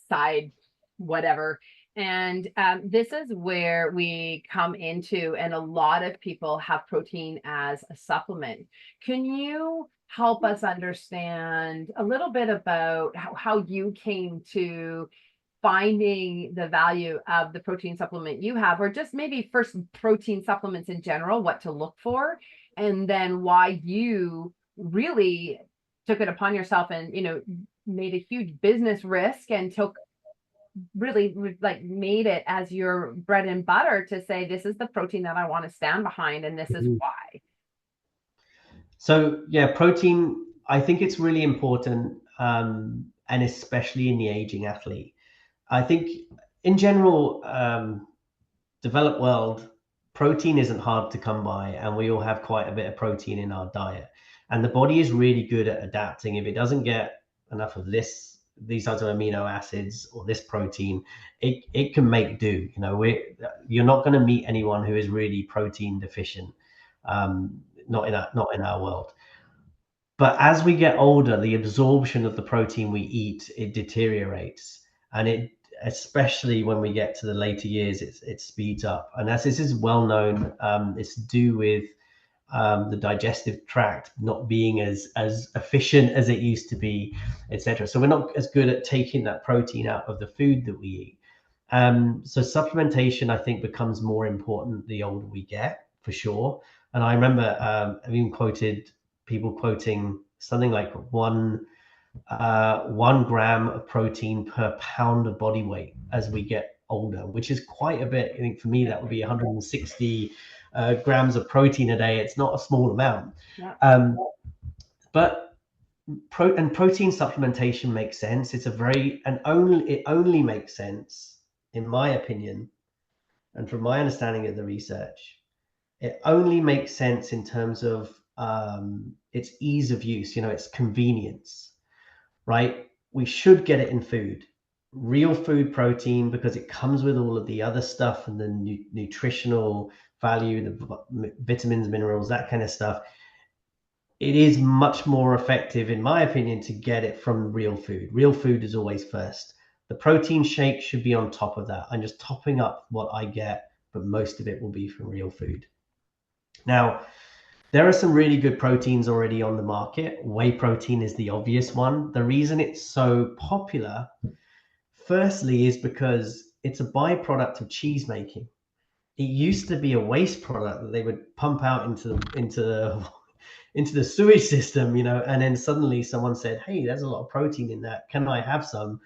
side whatever. And this is where we come into, and a lot of people have protein as a supplement. Can you help us understand a little bit about how you came to finding the value of the protein supplement you have, or just maybe first protein supplements in general, what to look for, and then why you really took it upon yourself and made a huge business risk and took really like made it as your bread and butter to say, this is the protein that I want to stand behind, and this is Mhm. why. So yeah, protein, I think it's really important, and especially in the aging athlete. I think in general, developed world, protein isn't hard to come by, and we all have quite a bit of protein in our diet. And the body is really good at adapting. If it doesn't get enough of these types of amino acids or this protein, it can make do. You're not going to meet anyone who is really protein deficient. Not in our world. But as we get older, the absorption of the protein we eat, it deteriorates, and it, especially when we get to the later years, it speeds up. And as this is well known, it's to do with the digestive tract not being as efficient as it used to be, etc. So we're not as good at taking that protein out of the food that we eat. So supplementation, I think, becomes more important the older we get, for sure. And I remember I've even quoted people quoting something like 1 gram of protein per pound of body weight as we get older, which is quite a bit. I think for me that would be 160 grams of protein a day. It's not a small amount. Yeah. But protein supplementation makes sense. It only makes sense, in my opinion, and from my understanding of the research, it only makes sense in terms of its ease of use, its convenience, right? We should get it in food, real food protein, because it comes with all of the other stuff and the nutritional value, the vitamins, minerals, that kind of stuff. It is much more effective, in my opinion, to get it from real food. Real food is always first. The protein shake should be on top of that. I'm just topping up what I get, but most of it will be from real food. Now, there are some really good proteins already on the market. Whey protein is the obvious one. The reason it's so popular, firstly, is because it's a byproduct of cheese making. It used to be a waste product that they would pump out into the sewage system, and then suddenly someone said, "Hey, there's a lot of protein in that. Can I have some?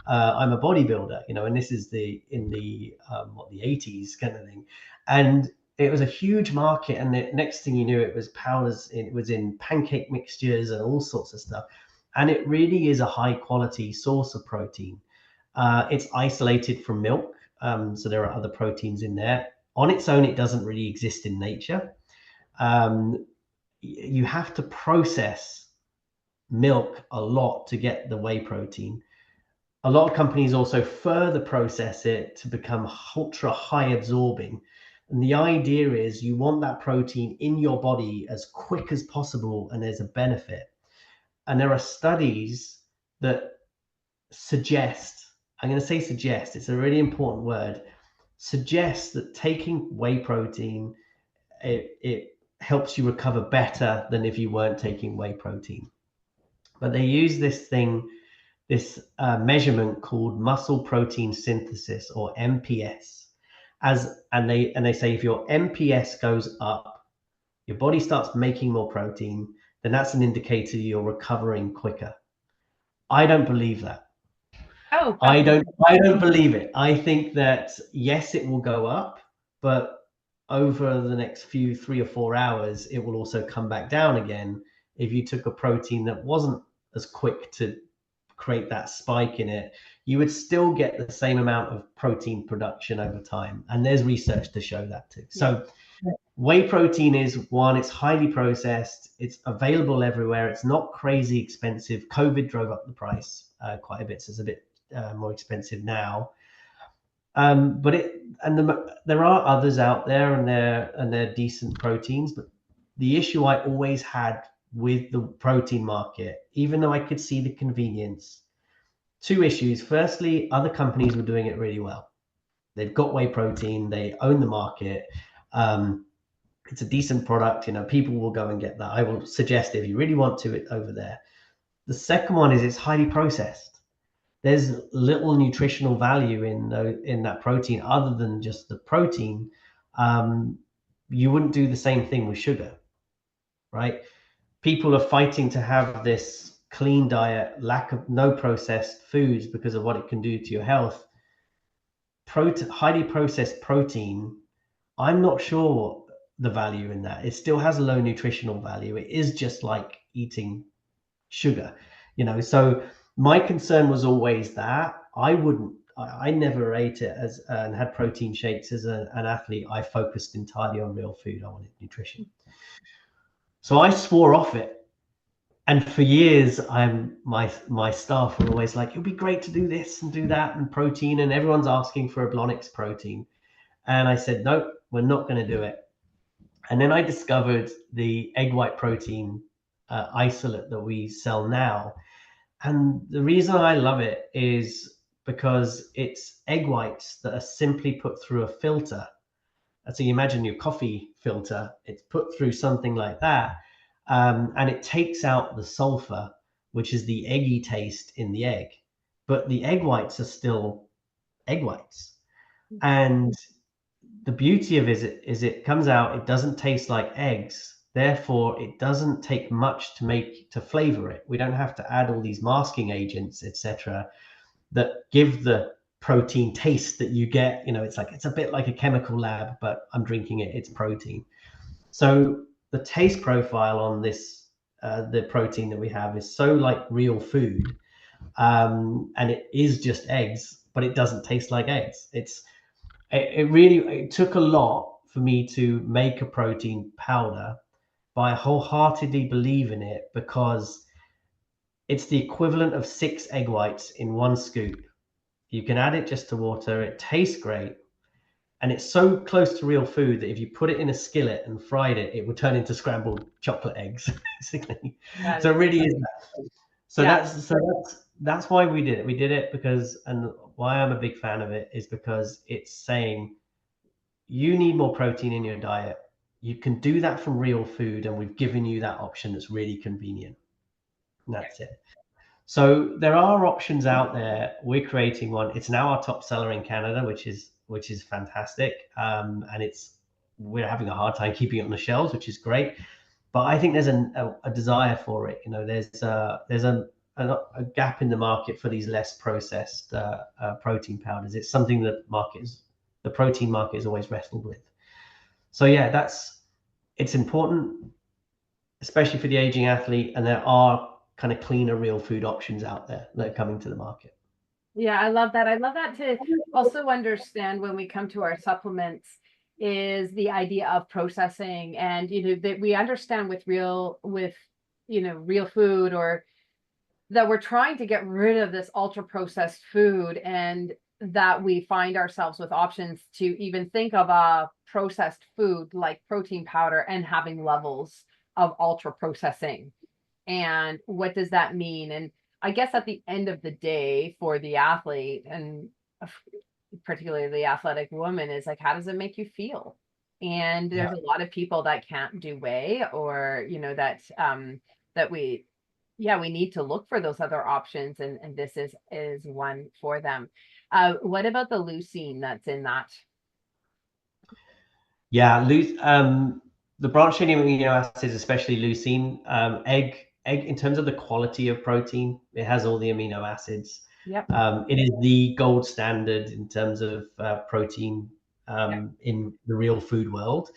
I'm a bodybuilder," and this is in the 80s kind of thing, and it was a huge market. And the next thing you knew, it was powders. It was in pancake mixtures and all sorts of stuff, and it really is a high quality source of protein. It's isolated from milk, so there are other proteins in there. On its own, it doesn't really exist in nature. Um, you have to process milk a lot to get the whey protein. A lot of companies also further process it to become ultra high absorbing. And the idea is you want that protein in your body as quick as possible, and there's a benefit. And there are studies that suggest, I'm going to say suggest, it's a really important word, suggest that taking whey protein, it helps you recover better than if you weren't taking whey protein. But they use this measurement called muscle protein synthesis, or MPS, and they say if your MPS goes up, your body starts making more protein, then that's an indicator you're recovering quicker. I don't believe that. Oh, I don't believe it. I think that yes, it will go up, but over the next 3 or 4 hours, it will also come back down again if you took a protein that wasn't as quick to create that spike in it. You would still get the same amount of protein production over time. And there's research to show that too. So whey protein is one, it's highly processed, it's available everywhere, it's not crazy expensive. COVID drove up the price quite a bit, so it's a bit more expensive now. There are others out there, and they're decent proteins. But the issue I always had with the protein market, even though I could see the convenience, two issues. Firstly, other companies were doing it really well. They've got whey protein, they own the market. It's a decent product. People will go and get that. I will suggest, if you really want to, it over there. The second one is it's highly processed. There's little nutritional value in that protein other than just the protein. You wouldn't do the same thing with sugar, right? People are fighting to have this clean diet, lack of no processed foods because of what it can do to your health. highly processed protein, I'm not sure the value in that. It still has a low nutritional value. It is just like eating sugar, So my concern was always that I never ate it as and had protein shakes as an athlete. I focused entirely on real food. I wanted nutrition. So I swore off it. And for years, my staff were always like, it'll be great to do this and do that and protein. And everyone's asking for Oblonics protein. And I said, nope, we're not going to do it. And then I discovered the egg white protein isolate that we sell now. And the reason I love it is because it's egg whites that are simply put through a filter. So you imagine your coffee filter, it's put through something like that. And it takes out the sulfur, which is the eggy taste in the egg. But the egg whites are still egg whites. And the beauty of it is it comes out, it doesn't taste like eggs. Therefore, it doesn't take much to flavor it. We don't have to add all these masking agents, etc., that give the protein taste that you get. It's a bit like a chemical lab, but I'm drinking it. It's protein. So the taste profile on this, the protein that we have, is so like real food, and it is just eggs, but it doesn't taste like eggs. It took a lot for me to make a protein powder, but I wholeheartedly believe in it because it's the equivalent of 6 egg whites in one scoop. You can add it just to water. It tastes great. And it's so close to real food that if you put it in a skillet and fried it, it would turn into scrambled chocolate eggs, basically. So it really is that. That's why we did it. We did it because, and why I'm a big fan of it is because it's saying you need more protein in your diet. You can do that from real food, and we've given you that option that's really convenient. And that's it. So there are options out there. We're creating one. It's now our top seller in Canada, which is fantastic. And we're having a hard time keeping it on the shelves, which is great. But I think there's a desire for it. There's a gap in the market for these less processed protein powders. It's something that the protein market has always wrestled with. So yeah, it's important, especially for the aging athlete, and there are kind of cleaner real food options out there that are coming to the market. Yeah, I love that. I love that to also understand when we come to our supplements is the idea of processing, and that we understand with real food, or that we're trying to get rid of this ultra processed food, and that we find ourselves with options to even think of a processed food like protein powder and having levels of ultra processing. And what does that mean? And I guess at the end of the day for the athlete, and particularly the athletic woman, is like, how does it make you feel? And there's a lot of people that can't do whey, or that we need to look for those other options, and this is one for them. What about the leucine that's in that? Yeah, the branched chain amino acids, especially leucine, egg in terms of the quality of protein, it has all the amino acids. Yep. It is the gold standard in terms of protein in the real food world.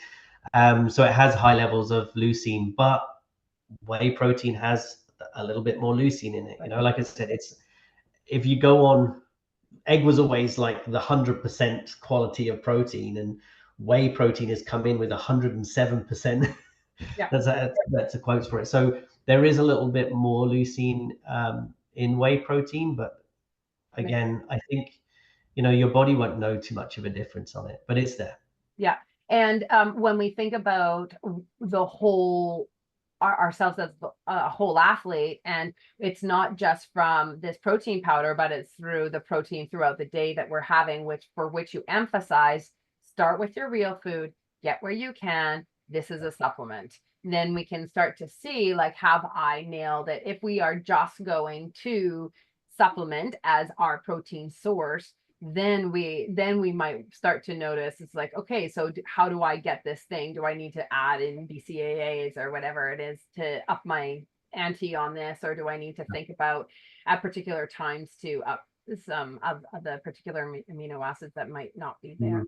So it has high levels of leucine, but whey protein has a little bit more leucine in it. Like I said, if you go on, egg was always like the 100% quality of protein, and whey protein has come in with 107%. Yeah. That's a quote for it. So there is a little bit more leucine in whey protein, but again, I think your body won't know too much of a difference on it, but it's there. Yeah. And when we think about the whole ourselves as a whole athlete, and it's not just from this protein powder, but it's through the protein throughout the day that we're having, which you emphasize, start with your real food, get where you can. This is a supplement. Then we can start to see, like, have I nailed it? If we are just going to supplement as our protein source, then we might start to notice, it's like, okay, so how do I get this thing? Do I need to add in BCAAs or whatever it is to up my ante on this, or do I need to think about at particular times to some of the particular amino acids that might not be Mm.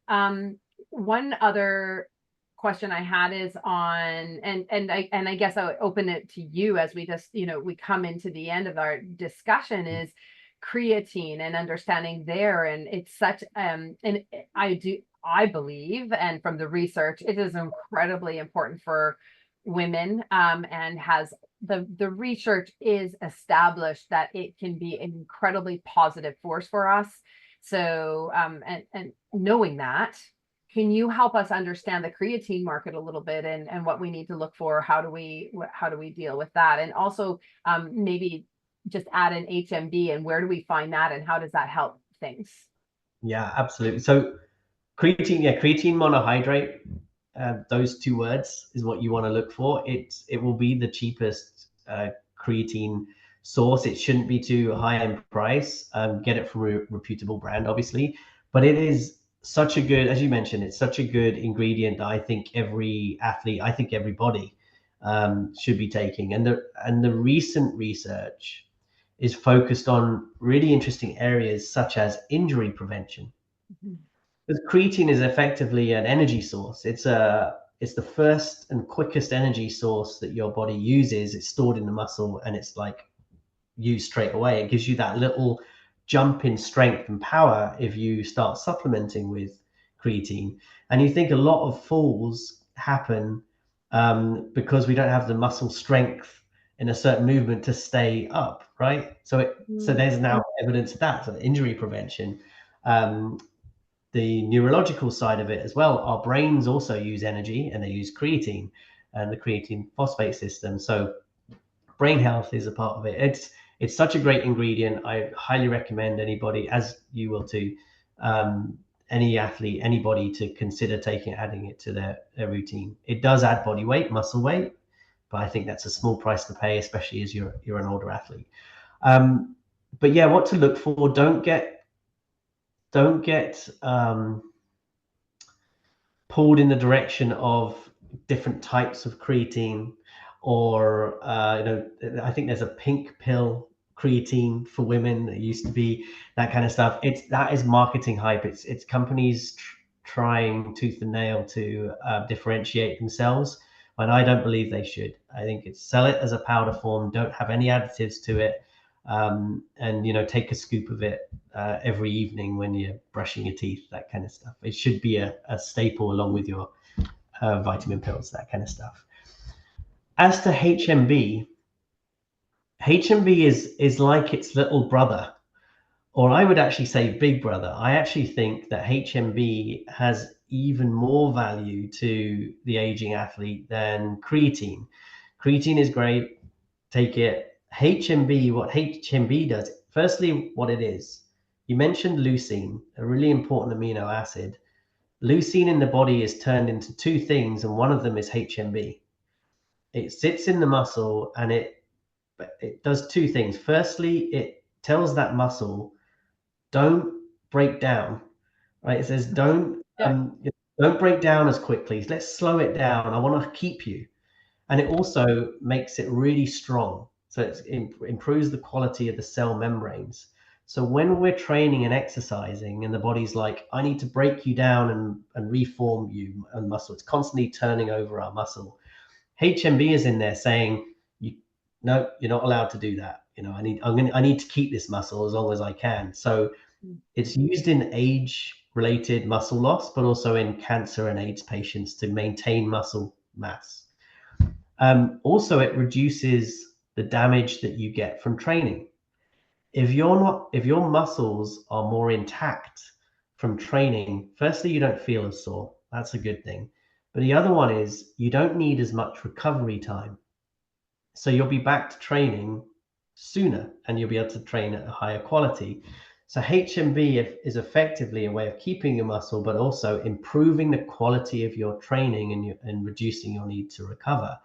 there. One other question I had is on, and I guess I would open it to you as we just, we come into the end of our discussion, is creatine and understanding there. And it's such, and I believe, and from the research, it is incredibly important for women, and has the research is established that it can be an incredibly positive force for us. So, and knowing that, can you help us understand the creatine market a little bit, and what we need to look for? How do we deal with that? And also, maybe just add an HMB, and where do we find that, and how does that help things? Yeah, absolutely. So creatine monohydrate, those two words is what you want to look for. It will be the cheapest creatine source. It shouldn't be too high in price. Get it from a reputable brand, obviously, but it is such a good, as you mentioned, it's such a good ingredient that I think every athlete, I think everybody should be taking. And the recent research is focused on really interesting areas such as injury prevention. Mhm. Because creatine is effectively an energy source. It's the first and quickest energy source that your body uses. It's stored in the muscle and it's like used straight away. It gives you that little jump in strength and power if you start supplementing with creatine. And you think a lot of falls happen because we don't have the muscle strength in a certain movement to stay up, right? So Mm. there's now evidence of that, so injury prevention. Um, the neurological side of it as well, our brains also use energy and they use creatine and the creatine phosphate system. So brain health is a part of it. It's such a great ingredient. I highly recommend anybody, as you will too, any athlete, anybody, to consider adding it to their routine. It does add body weight, muscle weight, but I think that's a small price to pay, especially as you're an older athlete. But yeah, what to look for? Don't get pulled in the direction of different types of creatine, or I think there's a pink pill creatine for women. That used to be that kind of stuff. That is marketing hype. It's companies trying tooth and nail to differentiate themselves, and I don't believe they should. I think it's sell it as a powder form, don't have any additives to it, and take a scoop of it every evening when you're brushing your teeth, that kind of stuff. It should be a staple along with your vitamin pills, that kind of stuff. As to HMB, HMB is like its little brother, or I would actually say big brother. I actually think that HMB has even more value to the aging athlete than creatine. Creatine is great, take it. HMB, what HMB does, firstly, what it is. You mentioned leucine, a really important amino acid. Leucine in the body is turned into two things, and one of them is HMB. It sits in the muscle and it does two things. Firstly, it tells that muscle, don't break down, right? It says, Yeah. don't break down as quickly. Let's slow it down. I want to keep you. And it also makes it really strong. So it improves the quality of the cell membranes. So when we're training and exercising and the body's like, I need to break you down and reform you and muscle, it's constantly turning over our muscle. HMB is in there saying, no, you're not allowed to do that. I need to keep this muscle as long as I can. So it's used in age related muscle loss, but also in cancer and AIDS patients to maintain muscle mass. Also, it reduces the damage that you get from training. If your muscles are more intact from training, firstly, you don't feel as sore. That's a good thing. But the other one is you don't need as much recovery time. So you'll be back to training sooner and you'll be able to train at a higher quality. So HMB is effectively a way of keeping your muscle, but also improving the quality of your training and reducing your need to recover.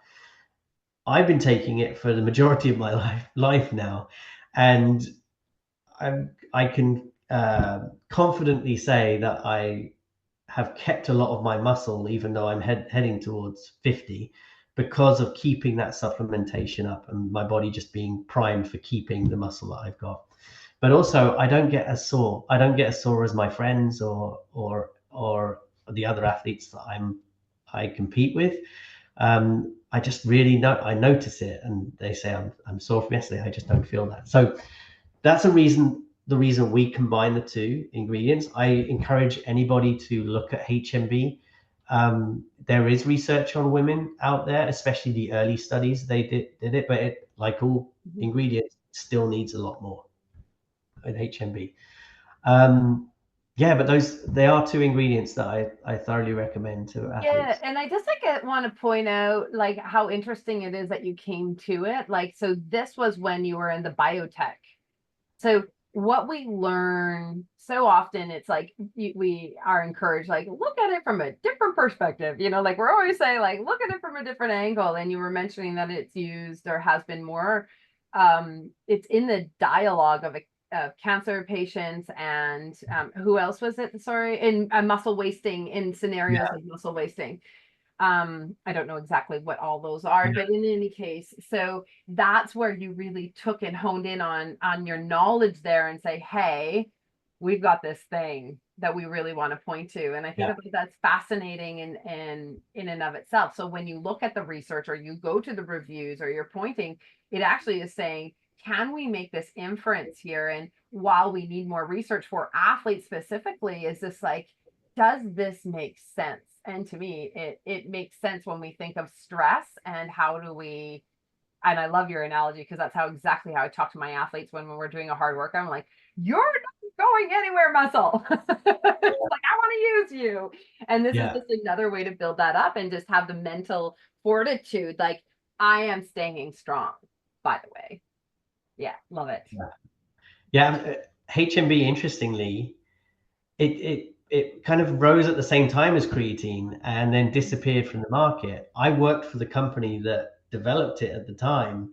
I've been taking it for the majority of my life now, and I can confidently say that I have kept a lot of my muscle, even though I'm heading towards 50, because of keeping that supplementation up and my body just being primed for keeping the muscle that I've got. but also I don't get as sore. I don't get as sore as my friends or the other athletes that I compete with. I just really know, I notice it, and they say I'm sore from yesterday. I just don't feel that. So that's the reason we combine the two ingredients. I encourage anybody to look at HMB. There is research on women out there, especially the early studies they did it, but it, like all Mhm. ingredients, still needs a lot more in HMB. Um, yeah, but they are two ingredients that I thoroughly recommend to Yeah, athletes. and I just like want to point out like how interesting it is that you came to it. Like, so this was when you were in the biotech. So what we learn so often, it's like we are encouraged, like look at it from a different perspective. Like we're always saying, like look at it from a different angle. And you were mentioning that it's used or has been more. It's in the dialogue of cancer patients and who else was it? Sorry, in muscle wasting in scenarios Yeah, of muscle wasting. I don't know exactly what all those are, yeah, but in any case, so that's where you really took and honed in on your knowledge there and say, hey, we've got this thing that we really want to point to. And I think yeah, that that's fascinating in and of itself. So when you look at the research or you go to the reviews or you're pointing, it actually is saying, can we make this inference here? And while we need more research for athletes specifically, is this like, does this make sense? And to me, it makes sense when we think of stress and how do we, and I love your analogy because that's how exactly how I talk to my athletes when we're doing a hard work. I'm like, you're not going anywhere, muscle. It's like, I want to use you. And this is yeah. just another way to build that up and just have the mental fortitude. Like, I am staying strong, by the way. Yeah, love it. Yeah, HMB, interestingly, it kind of rose at the same time as creatine and then disappeared from the market. I worked for the company that developed it at the time,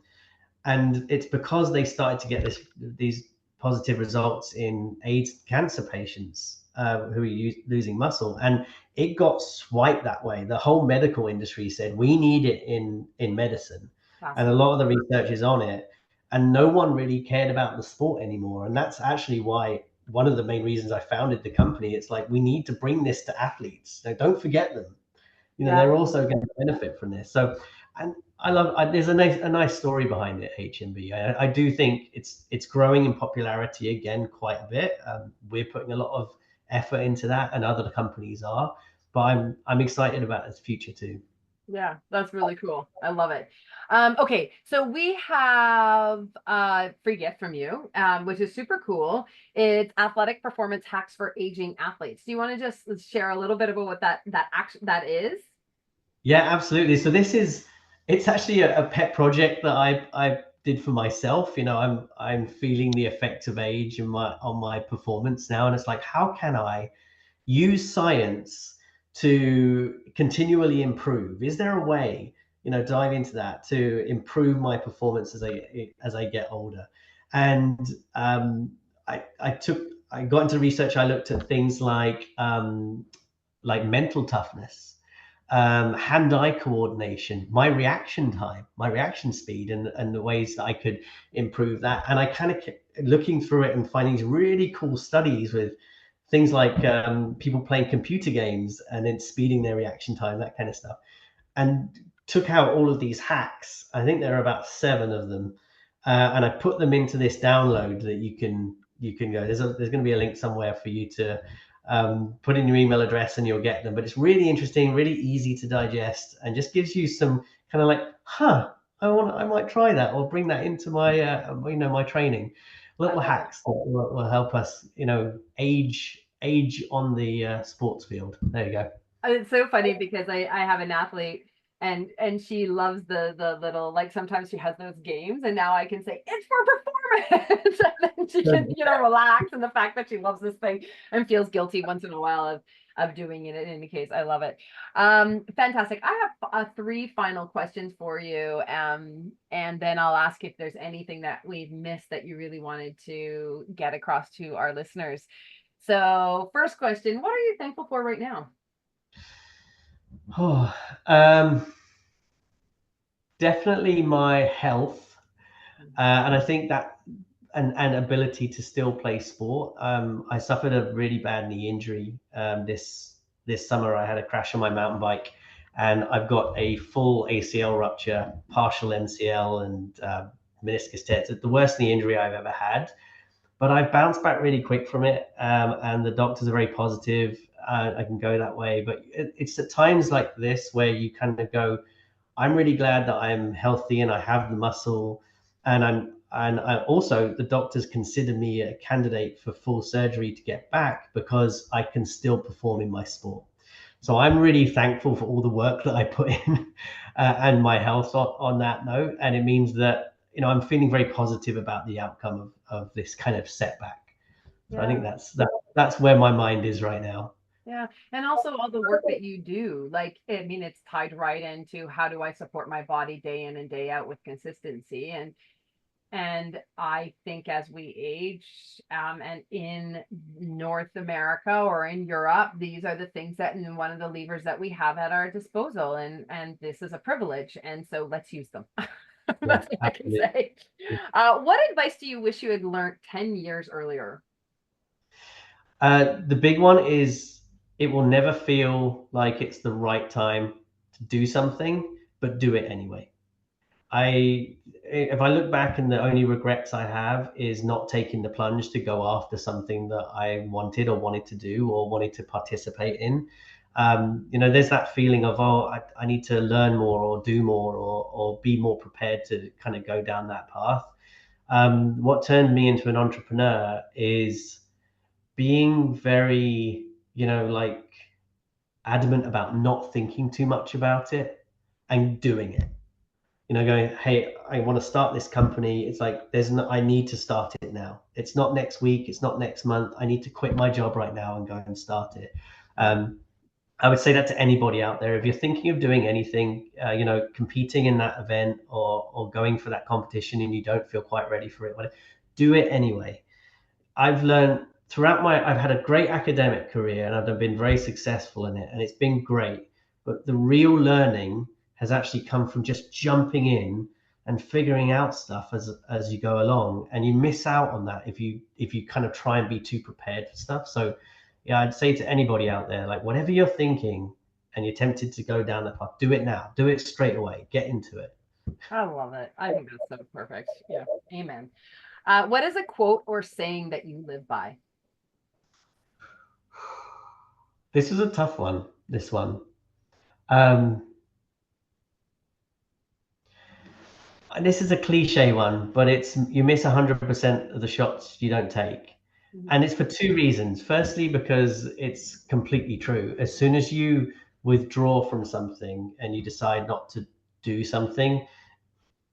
and it's because they started to get these positive results in AIDS cancer patients who are losing muscle, and it got swiped that way. The whole medical industry said we need it in medicine, and a Fascinating. lot of the research is on it, and no one really cared about the sport anymore. And that's actually why one of the main reasons I founded the company. It's like we need to bring this to athletes. So don't forget them. Yeah. They're also going to benefit from this. So, and there's a nice story behind it, HMB. I do think it's growing in popularity again quite a bit. We're putting a lot of effort into that, and other companies are. But I'm excited about its future too. Yeah, that's really cool. I love it. Okay, so we have a free gift from you, which is super cool. It's athletic performance hacks for aging athletes. Do you want to just share a little bit about what that is? Yeah, absolutely. So it's actually a pet project that I did for myself. I'm feeling the effects of age on my performance now, and it's like, how can I use science to continually improve? Is there a way, dive into that to improve my performance as I get older? And I got into research. I looked at things like mental toughness, hand-eye coordination, my reaction time, my reaction speed, and the ways that I could improve that. And I kind of kept looking through it and finding these really cool studies with things like people playing computer games and then speeding their reaction time, that kind of stuff, and took out all of these hacks. I think there are about 7 of them, and I put them into this download that you can go. There's going to be a link somewhere for you to put in your email address and you'll get them. But it's really interesting, really easy to digest, and just gives you some kind of like, I might try that or bring that into my training. I Little love it. hacks that will help us, age on the sports field. There you go. It's so funny because I have an athlete and she loves the little, like sometimes she has those games and now I can say it's for performance and then she can relax, and the fact that she loves this thing and feels guilty once in a while of doing it. In any case, I love it. Fantastic. I have 3 final questions for you, and then I'll ask if there's anything that we've missed that you really wanted to get across to our listeners. So first question, what are you thankful for right now? Oh, um, definitely my health, and I think that and ability to still play sport. I suffered a really bad knee injury this summer. I had a crash on my mountain bike, and I've got a full ACL rupture, partial MCL, and meniscus tear. It's the worst knee injury I've ever had, but I've bounced back really quick from it, and the doctors are very positive. I can go that way, but it's at times like this where you kind of go, I'm really glad that I'm healthy and I have the muscle, and I also, the doctors consider me a candidate for full surgery to get back because I can still perform in my sport. So I'm really thankful for all the work that I put in and my health on that note. And it means that, I'm feeling very positive about the outcome of this kind of setback. So I Yeah. think that's where my mind is right now. Yeah. And also all the work that you do, like, I mean, it's tied right into how do I support my body day in and day out with consistency. And I think as we age, and in North America or in Europe, these are the things that, and one of the levers that we have at our disposal, and this is a privilege. And so let's use them. Yeah, That's what I can absolutely. say. What advice do you wish you had learned 10 years earlier? The big one is it will never feel like it's the right time to do something, but do it anyway. If I look back, and the only regrets I have is not taking the plunge to go after something that I wanted to do or wanted to participate in. There's that feeling of, oh, I need to learn more or do more or be more prepared to kind of go down that path. What turned me into an entrepreneur is being very, like adamant about not thinking too much about it and doing it. Going, hey, I want to start this company. It's like, I need to start it now. It's not next week. It's not next month. I need to quit my job right now and go and start it. I would say that to anybody out there. If you're thinking of doing anything, competing in that event or going for that competition and you don't feel quite ready for it, do it anyway. I've learned I've had a great academic career and I've been very successful in it, and it's been great. But the real learning has actually come from just jumping in and figuring out stuff as you go along, and you miss out on that if you kind of try and be too prepared for stuff. So yeah, I'd say to anybody out there, like, whatever you're thinking and you're tempted to go down that path, do it now. Do it straight away. Get into it. I love it. I think that's so perfect. Yeah. Amen. What is a quote or saying that you live by? This is a tough one. This one. Um, And this is a cliche one, but it's you miss 100% of the shots you don't take. Mhm. And it's for two reasons. Firstly, because it's completely true. As soon as you withdraw from something and you decide not to do something,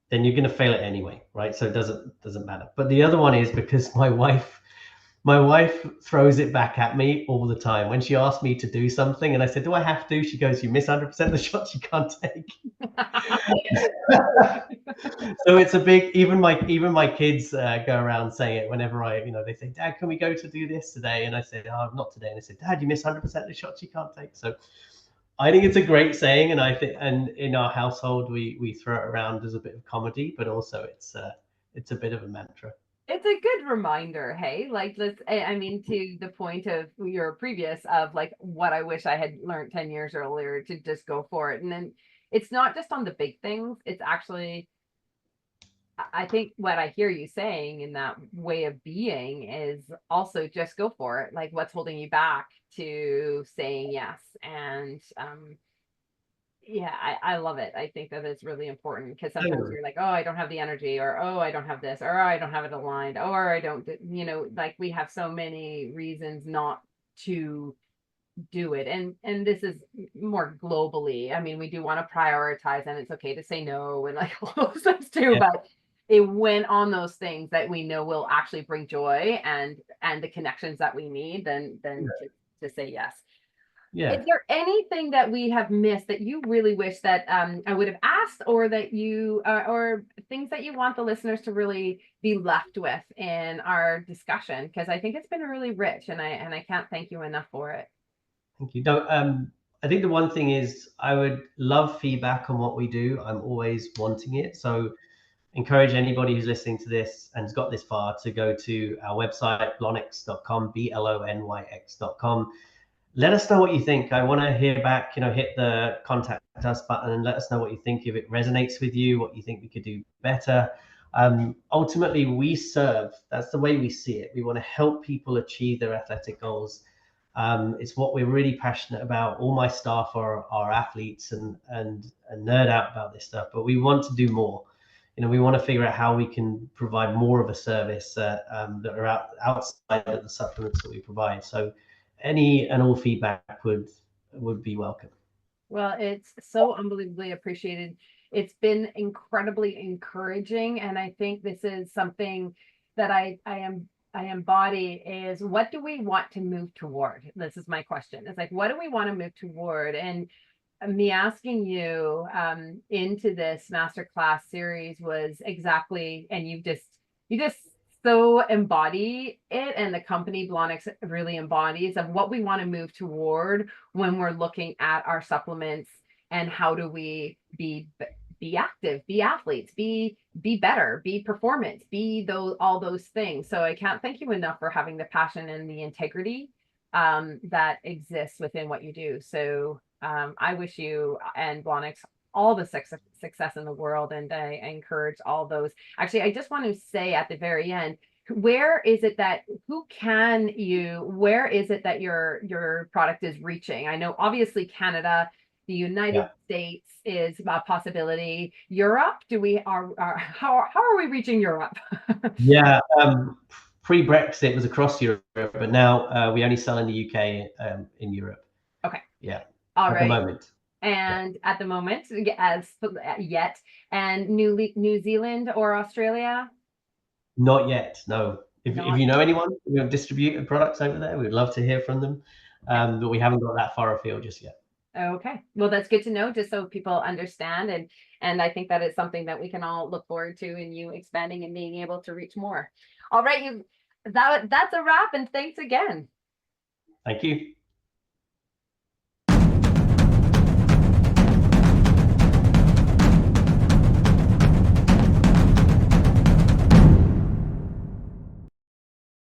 then you're going to fail it anyway, right? So it doesn't matter. But the other one is because my wife throws it back at me all the time. When she asks me to do something and I said, "Do I have to?" She goes, "You miss 100% of the shots you can't take." So it's a big, even my kids go around saying it whenever they say, "Dad, can we go to do this today?" And I said, "Oh, not today." And they said, "Dad, you miss 100% of the shots you can't take." So I think it's a great saying, and I think, and in our household we throw it around as a bit of comedy, but also it's a bit of a mantra. It's a good reminder, hey, like, I mean, to the point of your previous of like what I wish I had learned 10 years earlier, to just go for it. And then it's not just on the big things, it's actually, I think what I hear you saying in that way of being is also just go for it. Like, what's holding you back to saying yes? And yeah, I love it. I think that it's really important because sometimes Totally. you're like, oh, I don't have the energy, or oh, I don't have this, or I don't have it aligned, or I don't, like, we have so many reasons not to do it. And this is more globally. I mean, we do want to prioritize, and it's okay to say no and like all those things too, Yeah, but it went on those things that we know will actually bring joy and the connections that we need, then to say yes. Is yeah. there anything that we have missed that you really wish that I would have asked, or that you, or things that you want the listeners to really be left with in our discussion? Because I think it's been really rich, and I can't thank you enough for it. Thank you. No, I think the one thing is I would love feedback on what we do. I'm always wanting it. So encourage anybody who's listening to this and has got this far to go to our website, blonyx.com, blonyx.com. Let us know what you think. I want to hear back, hit the contact us button and let us know what you think, if it resonates with you, what you think we could do better. Ultimately, that's the way we see it. We want to help people achieve their athletic goals. It's what we're really passionate about. All my staff are athletes and nerd out about this stuff, but we want to do more. We want to figure out how we can provide more of a service that are outside of the supplements that we provide. So any and all feedback would be welcome. Well, it's so unbelievably appreciated. It's been incredibly encouraging, and I think this is something that I embody is, what do we want to move toward? This is my question. It's like, what do we want to move toward? And me asking you into this masterclass series was exactly, and you just so embody it, and the company Blonyx really embodies of what we want to move toward when we're looking at our supplements, and how do we be active, be athletes, be better, be performance, be all those things. So I can't thank you enough for having the passion and the integrity that exists within what you do. So I wish you and Blonyx all the success in the world, and I encourage all those. Actually, I just want to say at the very end, where is it that your product is reaching? I know obviously Canada, the United States is a possibility. Europe, how are we reaching Europe? Yeah, pre-Brexit was across Europe, but now we only sell in the UK, in Europe. Okay. Yeah. All at right. the moment. And at the moment, as yet, and New Zealand or Australia? Not yet, no. If you know anyone who have distributed products over there, we'd love to hear from them. But we haven't got that far afield just yet. Okay. Well, that's good to know, just so people understand. And I think that is something that we can all look forward to, in you expanding and being able to reach more. All right, that's a wrap, and thanks again. Thank you.